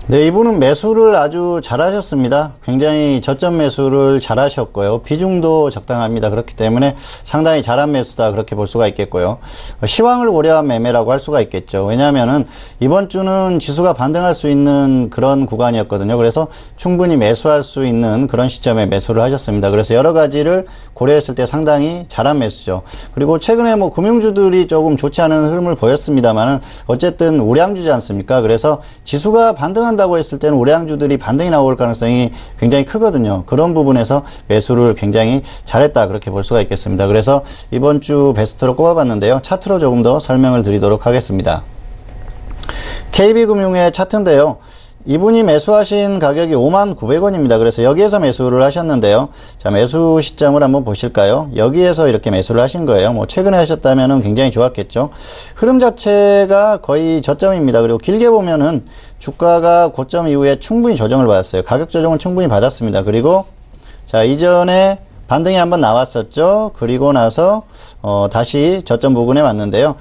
네, 이분은 매수를 아주 잘하셨습니다. 굉장히 저점 매수를 잘하셨고요. 비중도 적당합니다. 그렇기 때문에 상당히 잘한 매수다 그렇게 볼 수가 있겠고요. 시황을 고려한 매매라고 할 수가 있겠죠. 왜냐하면은 이번 주는 지수가 반등할 수 있는 그런 구간이었거든요. 그래서 충분히 매수할 수 있는 그런 시점에 매수를 하셨습니다. 그래서 여러 가지를 고려했을 때 상당히 잘한 매수죠. 그리고 최근에 뭐 금융주들이 조금 좋지 않은 흐름을 보였습니다만은 어쨌든 우량주지 않습니까? 그래서 지수가 반등한다고 했을 때는 우량주들이 반등이 나올 가능성이 굉장히 크거든요. 그런 부분에서 매수를 굉장히 잘했다 그렇게 볼 수가 있겠습니다. 그래서 이번 주 베스트로 꼽아봤는데요. 차트로 조금 더 설명을 드리도록 하겠습니다. KB금융의 차트인데요. 이분이 매수하신 가격이 59,900원입니다. 그래서 여기에서 매수를 하셨는데요. 자, 매수 시점을 한번 보실까요? 여기에서 이렇게 매수를 하신 거예요. 뭐 최근에 하셨다면 굉장히 좋았겠죠. 흐름 자체가 거의 저점입니다. 그리고 길게 보면은 주가가 고점 이후에 충분히 조정을 받았어요. 가격 조정은 충분히 받았습니다. 그리고 자, 이전에 반등이 한번 나왔었죠. 그리고 나서 다시 저점 부근에 왔는데요.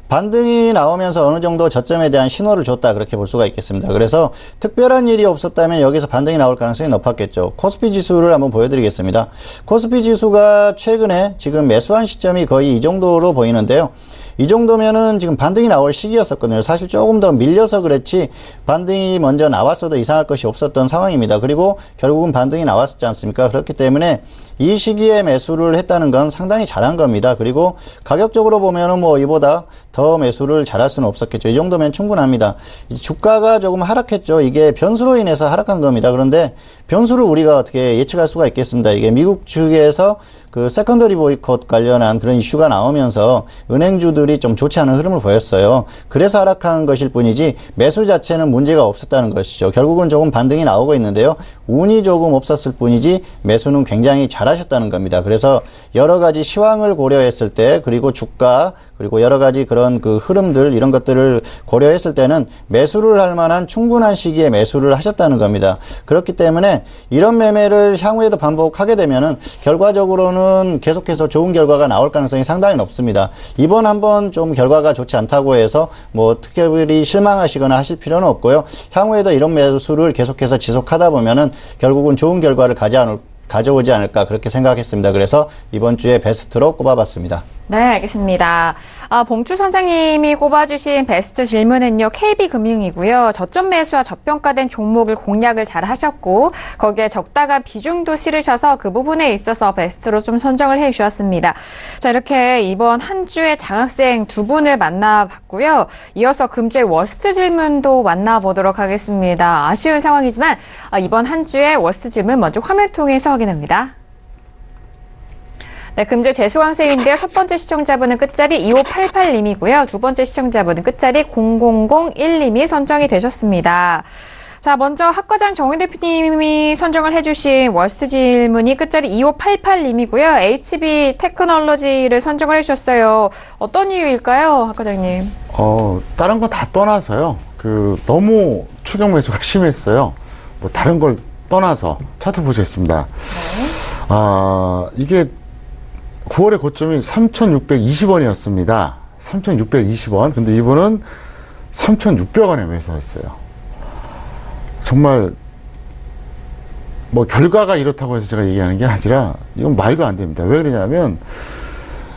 반등이 나오면서 어느 정도 저점에 대한 신호를 줬다 그렇게 볼 수가 있겠습니다. 그래서 특별한 일이 없었다면 여기서 반등이 나올 가능성이 높았겠죠. 코스피 지수를 한번 보여드리겠습니다. 코스피 지수가 최근에 지금 매수한 시점이 거의 이 정도로 보이는데요. 이 정도면은 지금 반등이 나올 시기였었거든요. 사실 조금 더 밀려서 그랬지 반등이 먼저 나왔어도 이상할 것이 없었던 상황입니다. 그리고 결국은 반등이 나왔었지 않습니까? 그렇기 때문에 이 시기에 매수를 했다는 건 상당히 잘한 겁니다. 그리고 가격적으로 보면은 뭐 이보다 더 매수를 잘할 수는 없었겠죠. 이 정도면 충분합니다. 주가가 조금 하락했죠. 이게 변수로 인해서 하락한 겁니다. 그런데 변수를 우리가 어떻게 예측할 수가 있겠습니다. 이게 미국 측에서 그 세컨더리 보이콧 관련한 그런 이슈가 나오면서 은행주들이 좀 좋지 않은 흐름을 보였어요. 그래서 하락한 것일 뿐이지 매수 자체는 문제가 없었다는 것이죠. 결국은 조금 반등이 나오고 있는데요. 운이 조금 없었을 뿐이지 매수는 굉장히 잘하셨다는 겁니다. 그래서 여러 가지 시황을 고려했을 때 그리고 주가 그리고 여러 가지 그런 그 흐름들 이런 것들을 고려했을 때는 매수를 할 만한 충분한 시기에 매수를 하셨다는 겁니다. 그렇기 때문에 이런 매매를 향후에도 반복하게 되면은 결과적으로는 계속해서 좋은 결과가 나올 가능성이 상당히 높습니다. 이번 한번 좀 결과가 좋지 않다고 해서 뭐 특별히 실망하시거나 하실 필요는 없고요. 향후에도 이런 매수를 계속해서 지속하다 보면은 결국은 좋은 결과를 가져오지 않을까 그렇게 생각했습니다. 그래서 이번 주에 베스트로 꼽아봤습니다. 네, 알겠습니다. 봉추 선생님이 꼽아주신 베스트 질문은요, KB금융이고요. 저점 매수와 저평가된 종목을 공략을 잘 하셨고, 거기에 적당한 비중도 실으셔서 그 부분에 있어서 베스트로 좀 선정을 해 주셨습니다. 자, 이렇게 이번 한 주에 장학생 두 분을 만나봤고요. 이어서 금주의 워스트 질문도 만나보도록 하겠습니다. 아쉬운 상황이지만, 이번 한 주의 워스트 질문 먼저 화면 통해서 확인합니다. 네, 금주 재수강생인데요. 첫 번째 시청자분은 끝자리 2588님이고요. 두 번째 시청자분은 끝자리 0001님이 선정이 되셨습니다. 자, 먼저 학과장 정인 대표님이 선정을 해주신 워스트 질문이 끝자리 2588님이고요. HB 테크놀로지를 선정을 해주셨어요. 어떤 이유일까요, 학과장님? 다른 건 다 떠나서요. 너무 추격 매수가 심했어요. 뭐 다른 걸 떠나서 차트 보시겠습니다. 네. 이게 9월의 고점이 3,620원이었습니다. 3,620원. 근데 이분은 3,600원에 매수했어요. 정말 뭐 결과가 이렇다고 해서 제가 얘기하는 게 아니라 이건 말도 안 됩니다. 왜 그러냐면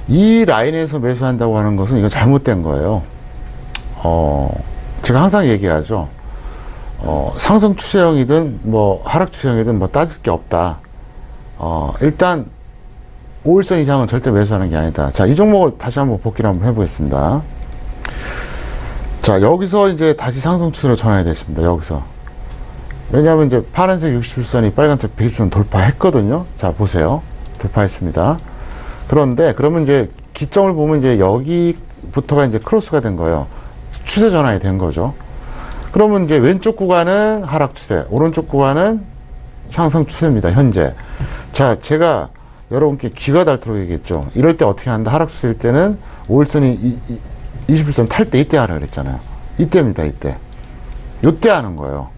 이 라인에서 매수한다고 하는 것은 이건 잘못된 거예요. 제가 항상 얘기하죠. 상승 추세형이든 뭐 하락 추세형이든 뭐 따질 게 없다. 일단 5일선 이상은 절대 매수하는 게 아니다. 자, 이 종목을 다시 한번 복기를 한번 해보겠습니다. 자, 여기서 이제 다시 상승 추세로 전환이 됐습니다. 여기서. 왜냐하면 이제 파란색 61선이 빨간색 120선 돌파했거든요. 자, 보세요. 돌파했습니다. 그런데 그러면 이제 기점을 보면 이제 여기부터가 이제 크로스가 된 거예요. 추세 전환이 된 거죠. 그러면 이제 왼쪽 구간은 하락 추세, 오른쪽 구간은 상승 추세입니다. 현재. 자, 제가 여러분께 귀가 닳도록 얘기했죠. 이럴 때 어떻게 한다? 하락 추세일 때는 5일선이 21선 탈 때 이때 하라 그랬잖아요. 이때입니다. 이때. 요때 하는 거예요.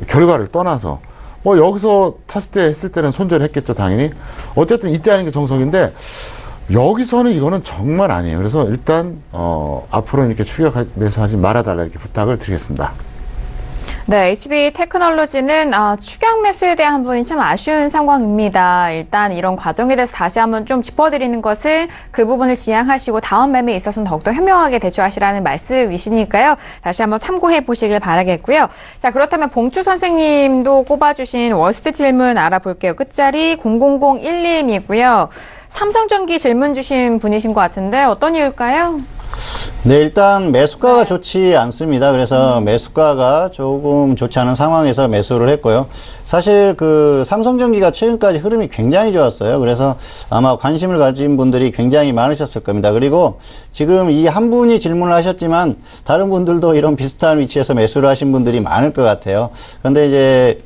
결과를 떠나서. 뭐 여기서 탔을 때 했을 때는 손절했겠죠. 당연히. 어쨌든 이때 하는 게 정석인데 여기서는 이거는 정말 아니에요. 그래서 일단 앞으로는 이렇게 추격 매수하지 말아달라 이렇게 부탁을 드리겠습니다. 네, HB 테크놀로지는 추격 매수에 대한 부분이 참 아쉬운 상황입니다. 일단 이런 과정에 대해서 다시 한번 좀 짚어드리는 것은 그 부분을 지양하시고 다음 매매에 있어서는 더욱더 현명하게 대처하시라는 말씀이시니까요. 다시 한번 참고해 보시길 바라겠고요. 자, 그렇다면 봉추 선생님도 꼽아주신 월스트 질문 알아볼게요. 끝자리 0001님이고요. 삼성전기 질문 주신 분이신 것 같은데 어떤 이유일까요? 네, 일단 매수가가 좋지 않습니다. 그래서 매수가가 조금 좋지 않은 상황에서 매수를 했고요. 사실 그 삼성전기가 최근까지 흐름이 굉장히 좋았어요. 그래서 아마 관심을 가진 분들이 굉장히 많으셨을 겁니다. 그리고 지금 이 한 분이 질문을 하셨지만 다른 분들도 이런 비슷한 위치에서 매수를 하신 분들이 많을 것 같아요. 그런데 이제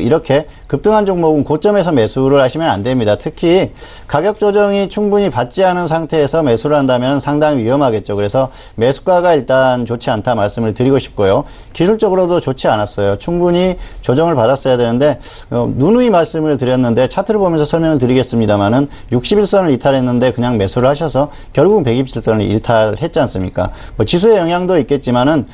이렇게 급등한 종목은 고점에서 매수를 하시면 안 됩니다. 특히 가격 조정이 충분히 받지 않은 상태에서 매수를 한다면 상당히 위험하겠죠. 그래서 매수가가 일단 좋지 않다 말씀을 드리고 싶고요. 기술적으로도 좋지 않았어요. 충분히 조정을 받았어야 되는데 누누이 말씀을 드렸는데 차트를 보면서 설명을 드리겠습니다만은 61선을 이탈했는데 그냥 매수를 하셔서 결국은 120선을 이탈했지 않습니까? 뭐 지수의 영향도 있겠지만은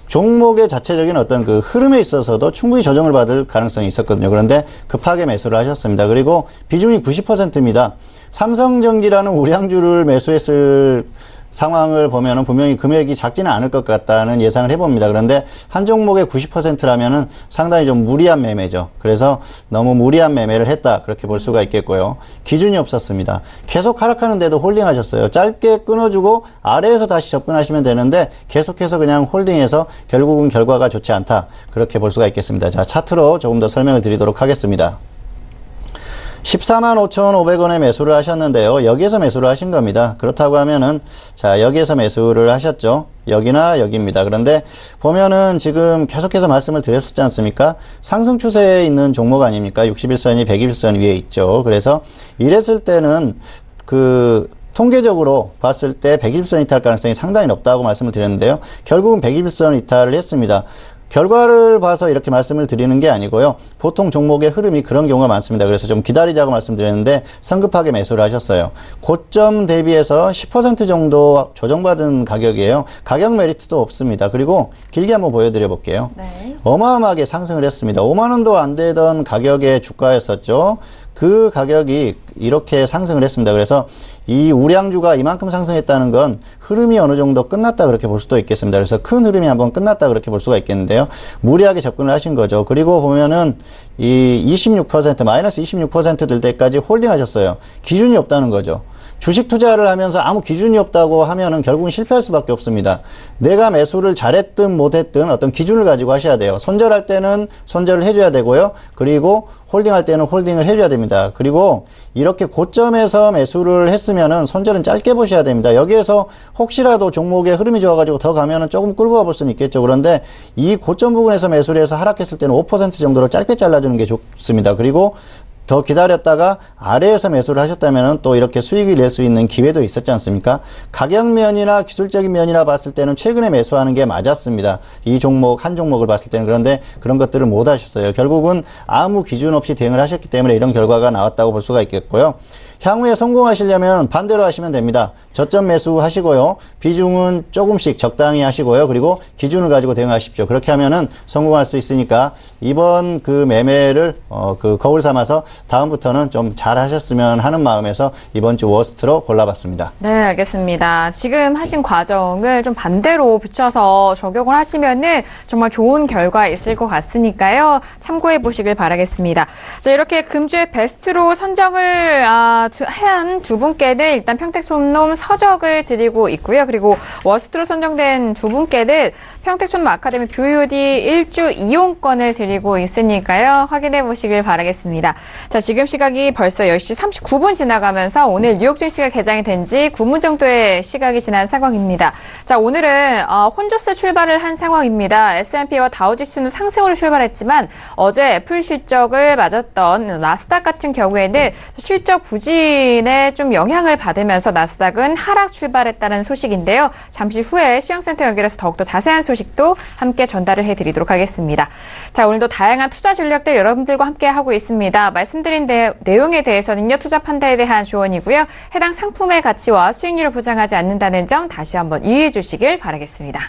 종목의 자체적인 어떤 그 흐름에 있어서도 충분히 조정을 받을 가능성이 있었거든요. 그런데 급하게 매수를 하셨습니다. 그리고 비중이 90%입니다. 삼성전기라는 우량주를 매수했을 상황을 보면은 분명히 금액이 작지는 않을 것 같다는 예상을 해봅니다. 그런데 한 종목의 90%라면은 상당히 좀 무리한 매매죠. 그래서 너무 무리한 매매를 했다. 그렇게 볼 수가 있겠고요. 기준이 없었습니다. 계속 하락하는데도 홀딩하셨어요. 짧게 끊어주고 아래에서 다시 접근하시면 되는데 계속해서 그냥 홀딩해서 결국은 결과가 좋지 않다. 그렇게 볼 수가 있겠습니다. 자, 차트로 조금 더 설명을 드리도록 하겠습니다. 145,500원에 매수를 하셨는데요. 여기에서 매수를 하신 겁니다. 그렇다고 하면은 자, 여기에서 매수를 하셨죠. 여기나 여기입니다. 그런데 보면은 지금 계속해서 말씀을 드렸었지 않습니까? 상승 추세에 있는 종목 아닙니까? 61선이 120선 위에 있죠. 그래서 이랬을 때는 통계적으로 봤을 때 120선 이탈 가능성이 상당히 높다고 말씀을 드렸는데요. 결국은 120선 이탈을 했습니다. 결과를 봐서 이렇게 말씀을 드리는 게 아니고요. 보통 종목의 흐름이 그런 경우가 많습니다. 그래서 좀 기다리자고 말씀드렸는데 성급하게 매수를 하셨어요. 고점 대비해서 10% 정도 조정받은 가격이에요. 가격 메리트도 없습니다. 그리고 길게 한번 보여드려 볼게요. 네. 어마어마하게 상승을 했습니다. 5만 원도 안 되던 가격의 주가였었죠. 그 가격이 이렇게 상승을 했습니다. 그래서 이 우량주가 이만큼 상승했다는 건 흐름이 어느 정도 끝났다 그렇게 볼 수도 있겠습니다. 그래서 큰 흐름이 한번 끝났다 그렇게 볼 수가 있겠는데요. 무리하게 접근을 하신 거죠. 그리고 보면은 이 26% 마이너스 26% 될 때까지 홀딩 하셨어요. 기준이 없다는 거죠. 주식 투자를 하면서 아무 기준이 없다고 하면은 결국은 실패할 수밖에 없습니다. 내가 매수를 잘했든 못했든 어떤 기준을 가지고 하셔야 돼요. 손절할 때는 손절을 해줘야 되고요. 그리고 홀딩할 때는 홀딩을 해줘야 됩니다. 그리고 이렇게 고점에서 매수를 했으면은 손절은 짧게 보셔야 됩니다. 여기에서 혹시라도 종목의 흐름이 좋아가지고 더 가면은 조금 끌고 가볼 수는 있겠죠. 그런데 이 고점 부분에서 매수를 해서 하락했을 때는 5% 정도로 짧게 잘라주는 게 좋습니다. 그리고 더 기다렸다가 아래에서 매수를 하셨다면 또 이렇게 수익을 낼 수 있는 기회도 있었지 않습니까? 가격 면이나 기술적인 면이나 봤을 때는 최근에 매수하는 게 맞았습니다. 이 종목, 한 종목을 봤을 때는. 그런데 그런 것들을 못 하셨어요. 결국은 아무 기준 없이 대응을 하셨기 때문에 이런 결과가 나왔다고 볼 수가 있겠고요. 향후에 성공하시려면 반대로 하시면 됩니다. 저점 매수 하시고요. 비중은 조금씩 적당히 하시고요. 그리고 기준을 가지고 대응하십시오. 그렇게 하면은 성공할 수 있으니까 이번 그 매매를 그 거울 삼아서 다음부터는 좀 잘 하셨으면 하는 마음에서 이번 주 워스트로 골라봤습니다. 네, 알겠습니다. 지금 하신 과정을 좀 반대로 비춰서 적용을 하시면은 정말 좋은 결과 있을 것 같으니까요. 참고해 보시길 바라겠습니다. 자, 이렇게 금주의 베스트로 선정을 한 두 분께는 일단 평택촌놈 서적을 드리고 있고요. 그리고 워스트로 선정된 두 분께는 평택촌놈 아카데미 VOD 1주 이용권을 드리고 있으니까요. 확인해 보시길 바라겠습니다. 자, 지금 시각이 벌써 10시 39분 지나가면서 오늘 뉴욕 증시가 개장이 된 지 9분 정도의 시각이 지난 상황입니다. 자, 오늘은 혼조세 출발을 한 상황입니다. S&P와 다우지수는 상승으로 출발했지만 어제 애플 실적을 맞았던 나스닥 같은 경우에는 실적 부진에 좀 영향을 받으면서 나스닥은 하락 출발했다는 소식인데요. 잠시 후에 시황센터 연결해서 더욱더 자세한 소식도 함께 전달을 해드리도록 하겠습니다. 자, 오늘도 다양한 투자 전략들 여러분들과 함께 하고 있습니다. 말씀드린 내용에 대해서는요, 투자 판단에 대한 조언이고요. 해당 상품의 가치와 수익률을 보장하지 않는다는 점 다시 한번 이해해 주시길 바라겠습니다.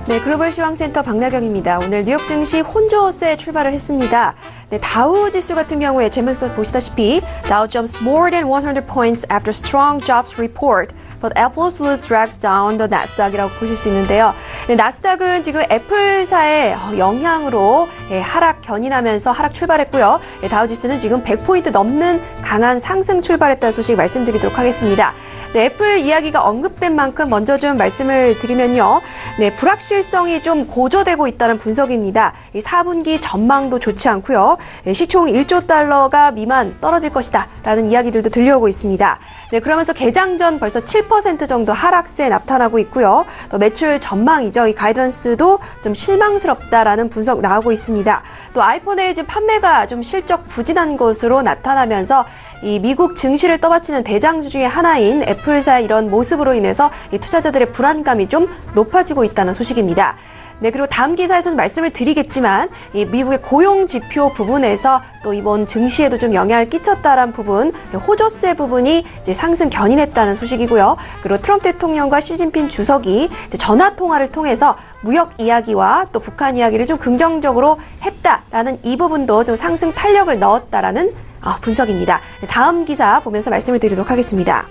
네, 글로벌 시황센터 박나경입니다. 오늘 뉴욕 증시 혼조세 출발을 했습니다. 네, 다우 지수 같은 경우에 제목을 보시다시피 Dow jumps more than 100 points after strong jobs report, but Apple's loss drags down the Nasdaq이라고 보실 수 있는데요. 네, 나스닥은 지금 애플사의 영향으로 하락 견인하면서 하락 출발했고요. 네, 다우 지수는 지금 100포인트 넘는 강한 상승 출발했다는 소식 말씀드리도록 하겠습니다. 네, 애플 이야기가 언급된 만큼 먼저 좀 말씀을 드리면요. 네, 불확실성이 좀 고조되고 있다는 분석입니다. 이 4분기 전망도 좋지 않고요. 네, 시총 1조 달러가 미만 떨어질 것이다 라는 이야기들도 들려오고 있습니다. 네, 그러면서 개장 전 벌써 7% 정도 하락세 나타나고 있고요. 또 매출 전망이죠. 이 가이던스도 좀 실망스럽다라는 분석 나오고 있습니다. 또 아이폰의 지금 판매가 좀 실적 부진한 것으로 나타나면서 이 미국 증시를 떠받치는 대장주 중에 하나인 애플사의 이런 모습으로 인해서 이 투자자들의 불안감이 좀 높아지고 있다는 소식입니다. 네, 그리고 다음 기사에서는 말씀을 드리겠지만 이 미국의 고용 지표 부분에서 또 이번 증시에도 좀 영향을 끼쳤다라는 부분, 호조세 부분이 이제 상승 견인했다는 소식이고요. 그리고 트럼프 대통령과 시진핑 주석이 이제 전화 통화를 통해서 무역 이야기와 또 북한 이야기를 좀 긍정적으로 했다라는 이 부분도 좀 상승 탄력을 넣었다라는 분석입니다. 네, 다음 기사 보면서 말씀을 드리도록 하겠습니다.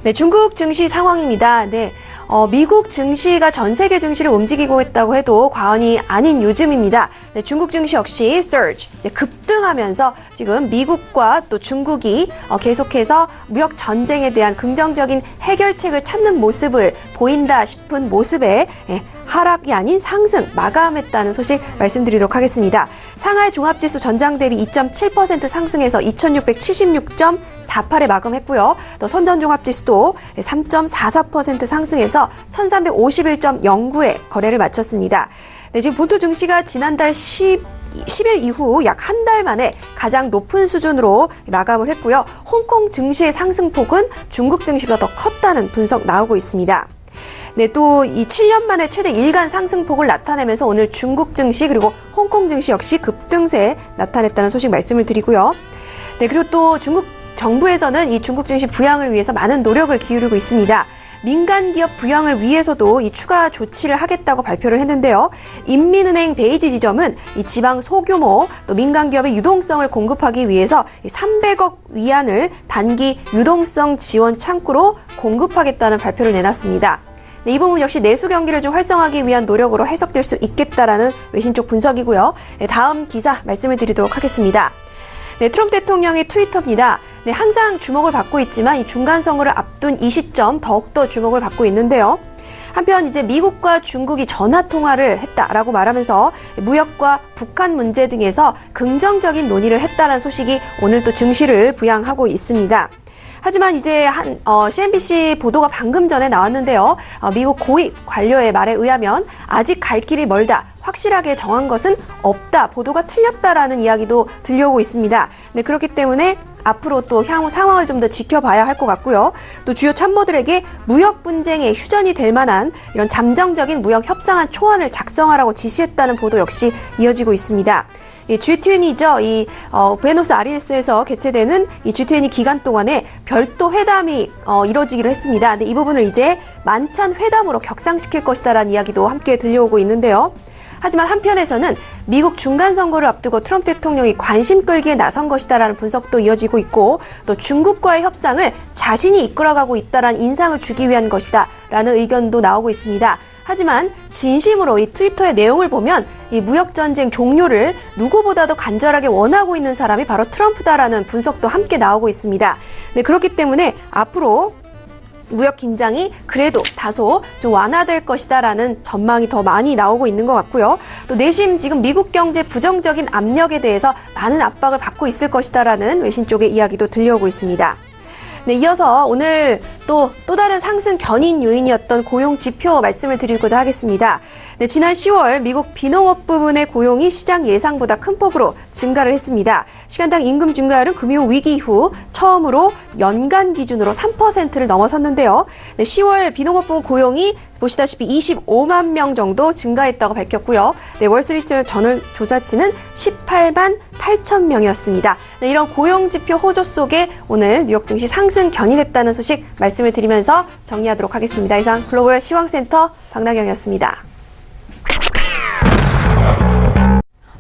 네, 중국 증시 상황입니다. 네. 미국 증시가 전 세계 증시를 움직이고 있다고 해도 과언이 아닌 요즘입니다. 네, 중국 증시 역시 surge, 네, 급등하면서 지금 미국과 또 중국이 계속해서 무역 전쟁에 대한 긍정적인 해결책을 찾는 모습을 보인다 싶은 모습에 하락이 아닌 상승 마감했다는 소식 말씀드리도록 하겠습니다. 상하이 종합지수 전장 대비 2.7% 상승해서 2676.48에 마감했고요. 또 선전 종합지수도 3.44% 상승해서 1351.09에 거래를 마쳤습니다. 네, 지금 본토 증시가 지난달 10일 이후 약 한 달 만에 가장 높은 수준으로 마감을 했고요. 홍콩 증시의 상승폭은 중국 증시보다 더 컸다는 분석 나오고 있습니다. 네, 또 이 7년 만에 최대 일간 상승폭을 나타내면서 오늘 중국 증시 그리고 홍콩 증시 역시 급등세 나타냈다는 소식 말씀을 드리고요. 네, 그리고 또 중국 정부에서는 이 중국 증시 부양을 위해서 많은 노력을 기울이고 있습니다. 민간 기업 부양을 위해서도 이 추가 조치를 하겠다고 발표를 했는데요. 인민은행 베이지 지점은 이 지방 소규모 또 민간 기업의 유동성을 공급하기 위해서 300억 위안을 단기 유동성 지원 창구로 공급하겠다는 발표를 내놨습니다. 네, 이 부분 역시 내수 경기를 좀 활성화하기 위한 노력으로 해석될 수 있겠다라는 외신 쪽 분석이고요. 네, 다음 기사 말씀을 드리도록 하겠습니다. 네, 트럼프 대통령의 트위터입니다. 네, 항상 주목을 받고 있지만 이 중간 선거를 앞둔 이 시점 더욱더 주목을 받고 있는데요. 한편 이제 미국과 중국이 전화 통화를 했다라고 말하면서 무역과 북한 문제 등에서 긍정적인 논의를 했다는 소식이 오늘 또 증시를 부양하고 있습니다. 하지만 이제 CNBC 보도가 방금 전에 나왔는데요. 미국 고위 관료의 말에 의하면 아직 갈 길이 멀다. 확실하게 정한 것은 없다. 보도가 틀렸다라는 이야기도 들려오고 있습니다. 네, 그렇기 때문에 앞으로 또 향후 상황을 좀 더 지켜봐야 할 것 같고요. 또 주요 참모들에게 무역 분쟁의 휴전이 될 만한 이런 잠정적인 무역 협상안 초안을 작성하라고 지시했다는 보도 역시 이어지고 있습니다. 이 G20이죠. 이 부에노스 아이레스에서 개최되는 이 G20 기간 동안에 별도 회담이 이뤄지기로 했습니다. 근데 이 부분을 이제 만찬 회담으로 격상시킬 것이다라는 이야기도 함께 들려오고 있는데요. 하지만 한편에서는 미국 중간 선거를 앞두고 트럼프 대통령이 관심 끌기에 나선 것이다라는 분석도 이어지고 있고 또 중국과의 협상을 자신이 이끌어가고 있다라는 인상을 주기 위한 것이다라는 의견도 나오고 있습니다. 하지만 진심으로 이 트위터의 내용을 보면 이 무역전쟁 종료를 누구보다도 간절하게 원하고 있는 사람이 바로 트럼프다라는 분석도 함께 나오고 있습니다. 네, 그렇기 때문에 앞으로 무역 긴장이 그래도 다소 좀 완화될 것이다라는 전망이 더 많이 나오고 있는 것 같고요. 또 내심 지금 미국 경제 부정적인 압력에 대해서 많은 압박을 받고 있을 것이다라는 외신 쪽의 이야기도 들려오고 있습니다. 네, 이어서 오늘 또 다른 상승 견인 요인이었던 고용 지표 말씀을 드리고자 하겠습니다. 네, 지난 10월 미국 비농업 부문의 고용이 시장 예상보다 큰 폭으로 증가를 했습니다. 시간당 임금 증가율은 금융 위기 이후 처음으로 연간 기준으로 3%를 넘어섰는데요. 네, 10월 비농업 부문 고용이 보시다시피 25만 명 정도 증가했다고 밝혔고요. 네, 월스트리트 저널 조사치는 18만 8천 명이었습니다. 네, 이런 고용 지표 호조 속에 오늘 뉴욕 증시 상승 견인했다는 소식 말씀을 드리면서 정리하도록 하겠습니다. 이상 글로벌 시황센터 박나경이었습니다.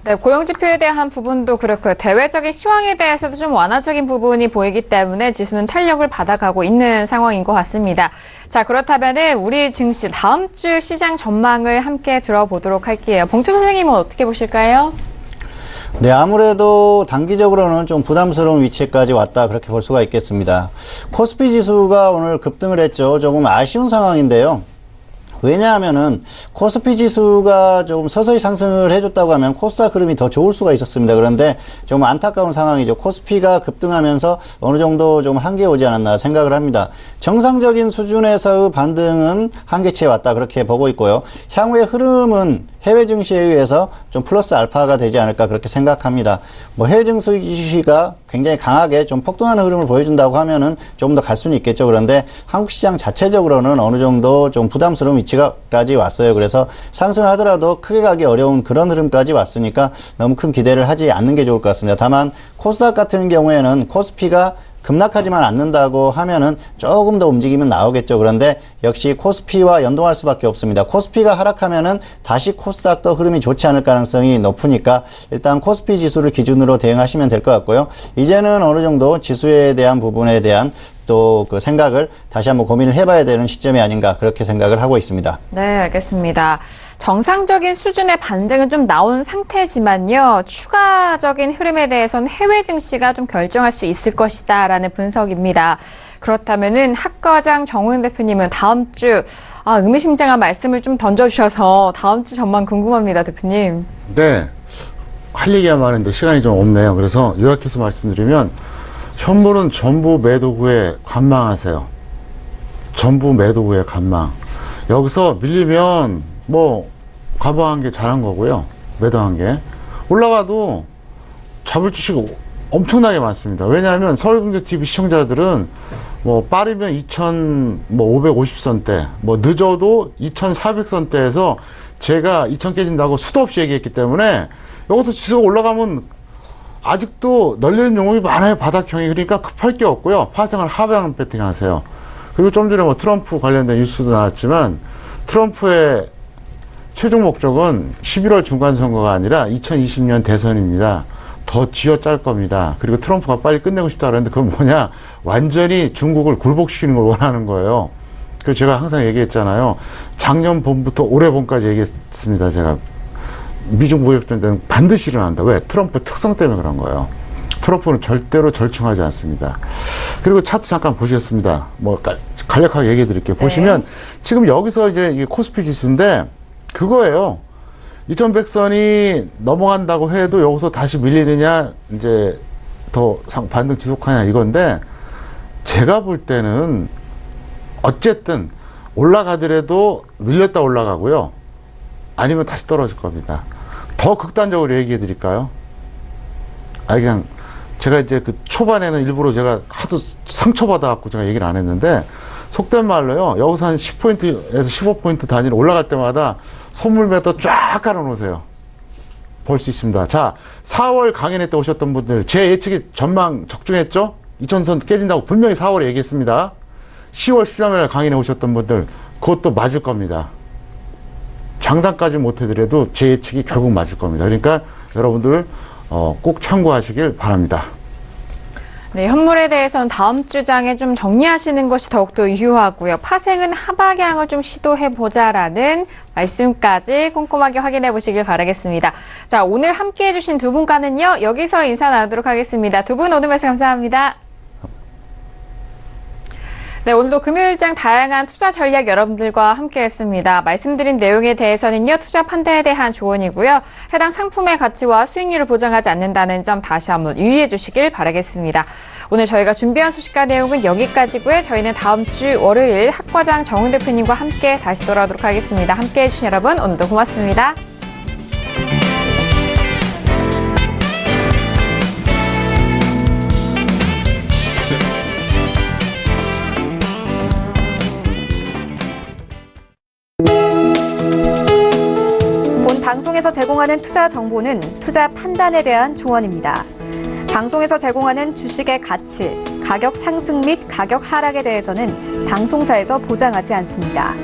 네, 고용지표에 대한 부분도 그렇고요. 대외적인 시황에 대해서도 좀 완화적인 부분이 보이기 때문에 지수는 탄력을 받아가고 있는 상황인 것 같습니다. 자, 그렇다면은 우리 증시 다음 주 시장 전망을 함께 들어보도록 할게요. 봉주 선생님은 어떻게 보실까요? 네, 아무래도 단기적으로는 좀 부담스러운 위치까지 왔다 그렇게 볼 수가 있겠습니다. 코스피 지수가 오늘 급등을 했죠. 조금 아쉬운 상황인데요. 왜냐하면은 코스피 지수가 좀 서서히 상승을 해줬다고 하면 코스닥 흐름이 더 좋을 수가 있었습니다. 그런데 좀 안타까운 상황이죠. 코스피가 급등하면서 어느 정도 좀 한계에 오지 않았나 생각을 합니다. 정상적인 수준에서의 반등은 한계치에 왔다 그렇게 보고 있고요. 향후의 흐름은 해외 증시에 의해서 좀 플러스 알파가 되지 않을까 그렇게 생각합니다. 뭐 해외 증시가 굉장히 강하게 좀 폭등하는 흐름을 보여준다고 하면은 좀 더 갈 수는 있겠죠. 그런데 한국 시장 자체적으로는 어느 정도 좀 부담스러운 위치까지 왔어요. 그래서 상승을 하더라도 크게 가기 어려운 그런 흐름까지 왔으니까 너무 큰 기대를 하지 않는 게 좋을 것 같습니다. 다만 코스닥 같은 경우에는 코스피가 급락하지만 않는다고 하면은 조금 더 움직이면 나오겠죠. 그런데 역시 코스피와 연동할 수밖에 없습니다. 코스피가 하락하면은 다시 코스닥도 흐름이 좋지 않을 가능성이 높으니까 일단 코스피 지수를 기준으로 대응하시면 될 것 같고요. 이제는 어느 정도 지수에 대한 부분에 대한 또 그 생각을 다시 한번 고민을 해봐야 되는 시점이 아닌가 그렇게 생각을 하고 있습니다. 네, 알겠습니다. 정상적인 수준의 반등은 좀 나온 상태지만요. 추가적인 흐름에 대해서는 해외 증시가 좀 결정할 수 있을 것이다라는 분석입니다. 그렇다면은 학과장 정우영 대표님은 다음 주 의미심장한 말씀을 좀 던져주셔서 다음 주 전망 궁금합니다, 대표님. 네. 할 얘기가 많은데 시간이 좀 없네요. 그래서 요약해서 말씀드리면 현물은 전부 매도 후에 관망하세요. 전부 매도 후에 관망. 여기서 밀리면 뭐 가방한 게 잘한 거고요. 매도한 게. 올라가도 잡을 주식 엄청나게 많습니다. 왜냐하면 서울경제TV 시청자들은 뭐 빠르면 2,550선대, 뭐 늦어도 2,400선대에서 제가 2,000 깨진다고 수도 없이 얘기했기 때문에 여기서 지수가 올라가면 아직도 널리는 종목이 많아요. 바닥형이. 그러니까 급할 게 없고요. 파생을 하방 배팅 하세요. 그리고 좀 전에 뭐 트럼프 관련된 뉴스도 나왔지만 트럼프의 최종 목적은 11월 중간선거가 아니라 2020년 대선입니다. 더 쥐어짤 겁니다. 그리고 트럼프가 빨리 끝내고 싶다 그랬는데 그건 뭐냐? 완전히 중국을 굴복시키는 걸 원하는 거예요. 그래서 제가 항상 얘기했잖아요. 작년 봄부터 올해 봄까지 얘기했습니다. 제가 미중 무역 전쟁은 반드시 일어난다. 왜? 트럼프 특성 때문에 그런 거예요. 트럼프는 절대로 절충하지 않습니다. 그리고 차트 잠깐 보시겠습니다. 뭐 간략하게 얘기해 드릴게요. 보시면 지금 여기서 이제 이게 코스피 지수인데 그거예요. 2100선이 넘어간다고 해도 여기서 다시 밀리느냐, 이제 더 반등 지속하냐 이건데, 제가 볼 때는 어쨌든 올라가더라도 밀렸다 올라가고요. 아니면 다시 떨어질 겁니다. 더 극단적으로 얘기해 드릴까요? 그냥 제가 이제 그 초반에는 일부러 제가 하도 상처받아갖고 제가 얘기를 안 했는데, 속된 말로요, 여기서 한 10포인트에서 15포인트 단위로 올라갈 때마다 선물 매도 쫙 깔아놓으세요. 볼 수 있습니다. 자, 4월 강연회 때 오셨던 분들, 제 예측이 전망 적중했죠? 2000선 깨진다고 분명히 4월에 얘기했습니다. 10월 13일 강연회 오셨던 분들, 그것도 맞을 겁니다. 장단까지 못해더라도 제 예측이 결국 맞을 겁니다. 그러니까 여러분들 꼭 참고하시길 바랍니다. 네, 현물에 대해서는 다음 주장에 좀 정리하시는 것이 더욱더 유효하고요. 파생은 하방향을 좀 시도해보자라는 말씀까지 꼼꼼하게 확인해 보시길 바라겠습니다. 자, 오늘 함께해 주신 두 분과는요, 여기서 인사 나누도록 하겠습니다. 두 분 오늘 말씀 감사합니다. 네, 오늘도 금요일장 다양한 투자 전략 여러분들과 함께했습니다. 말씀드린 내용에 대해서는요, 투자 판단에 대한 조언이고요. 해당 상품의 가치와 수익률을 보장하지 않는다는 점 다시 한번 유의해 주시길 바라겠습니다. 오늘 저희가 준비한 소식과 내용은 여기까지고요. 저희는 다음 주 월요일 학과장 정은 대표님과 함께 다시 돌아오도록 하겠습니다. 함께해 주신 여러분, 오늘도 고맙습니다. 방송에서 제공하는 투자 정보는 투자 판단에 대한 조언입니다. 방송에서 제공하는 주식의 가치, 가격 상승 및 가격 하락에 대해서는 방송사에서 보장하지 않습니다.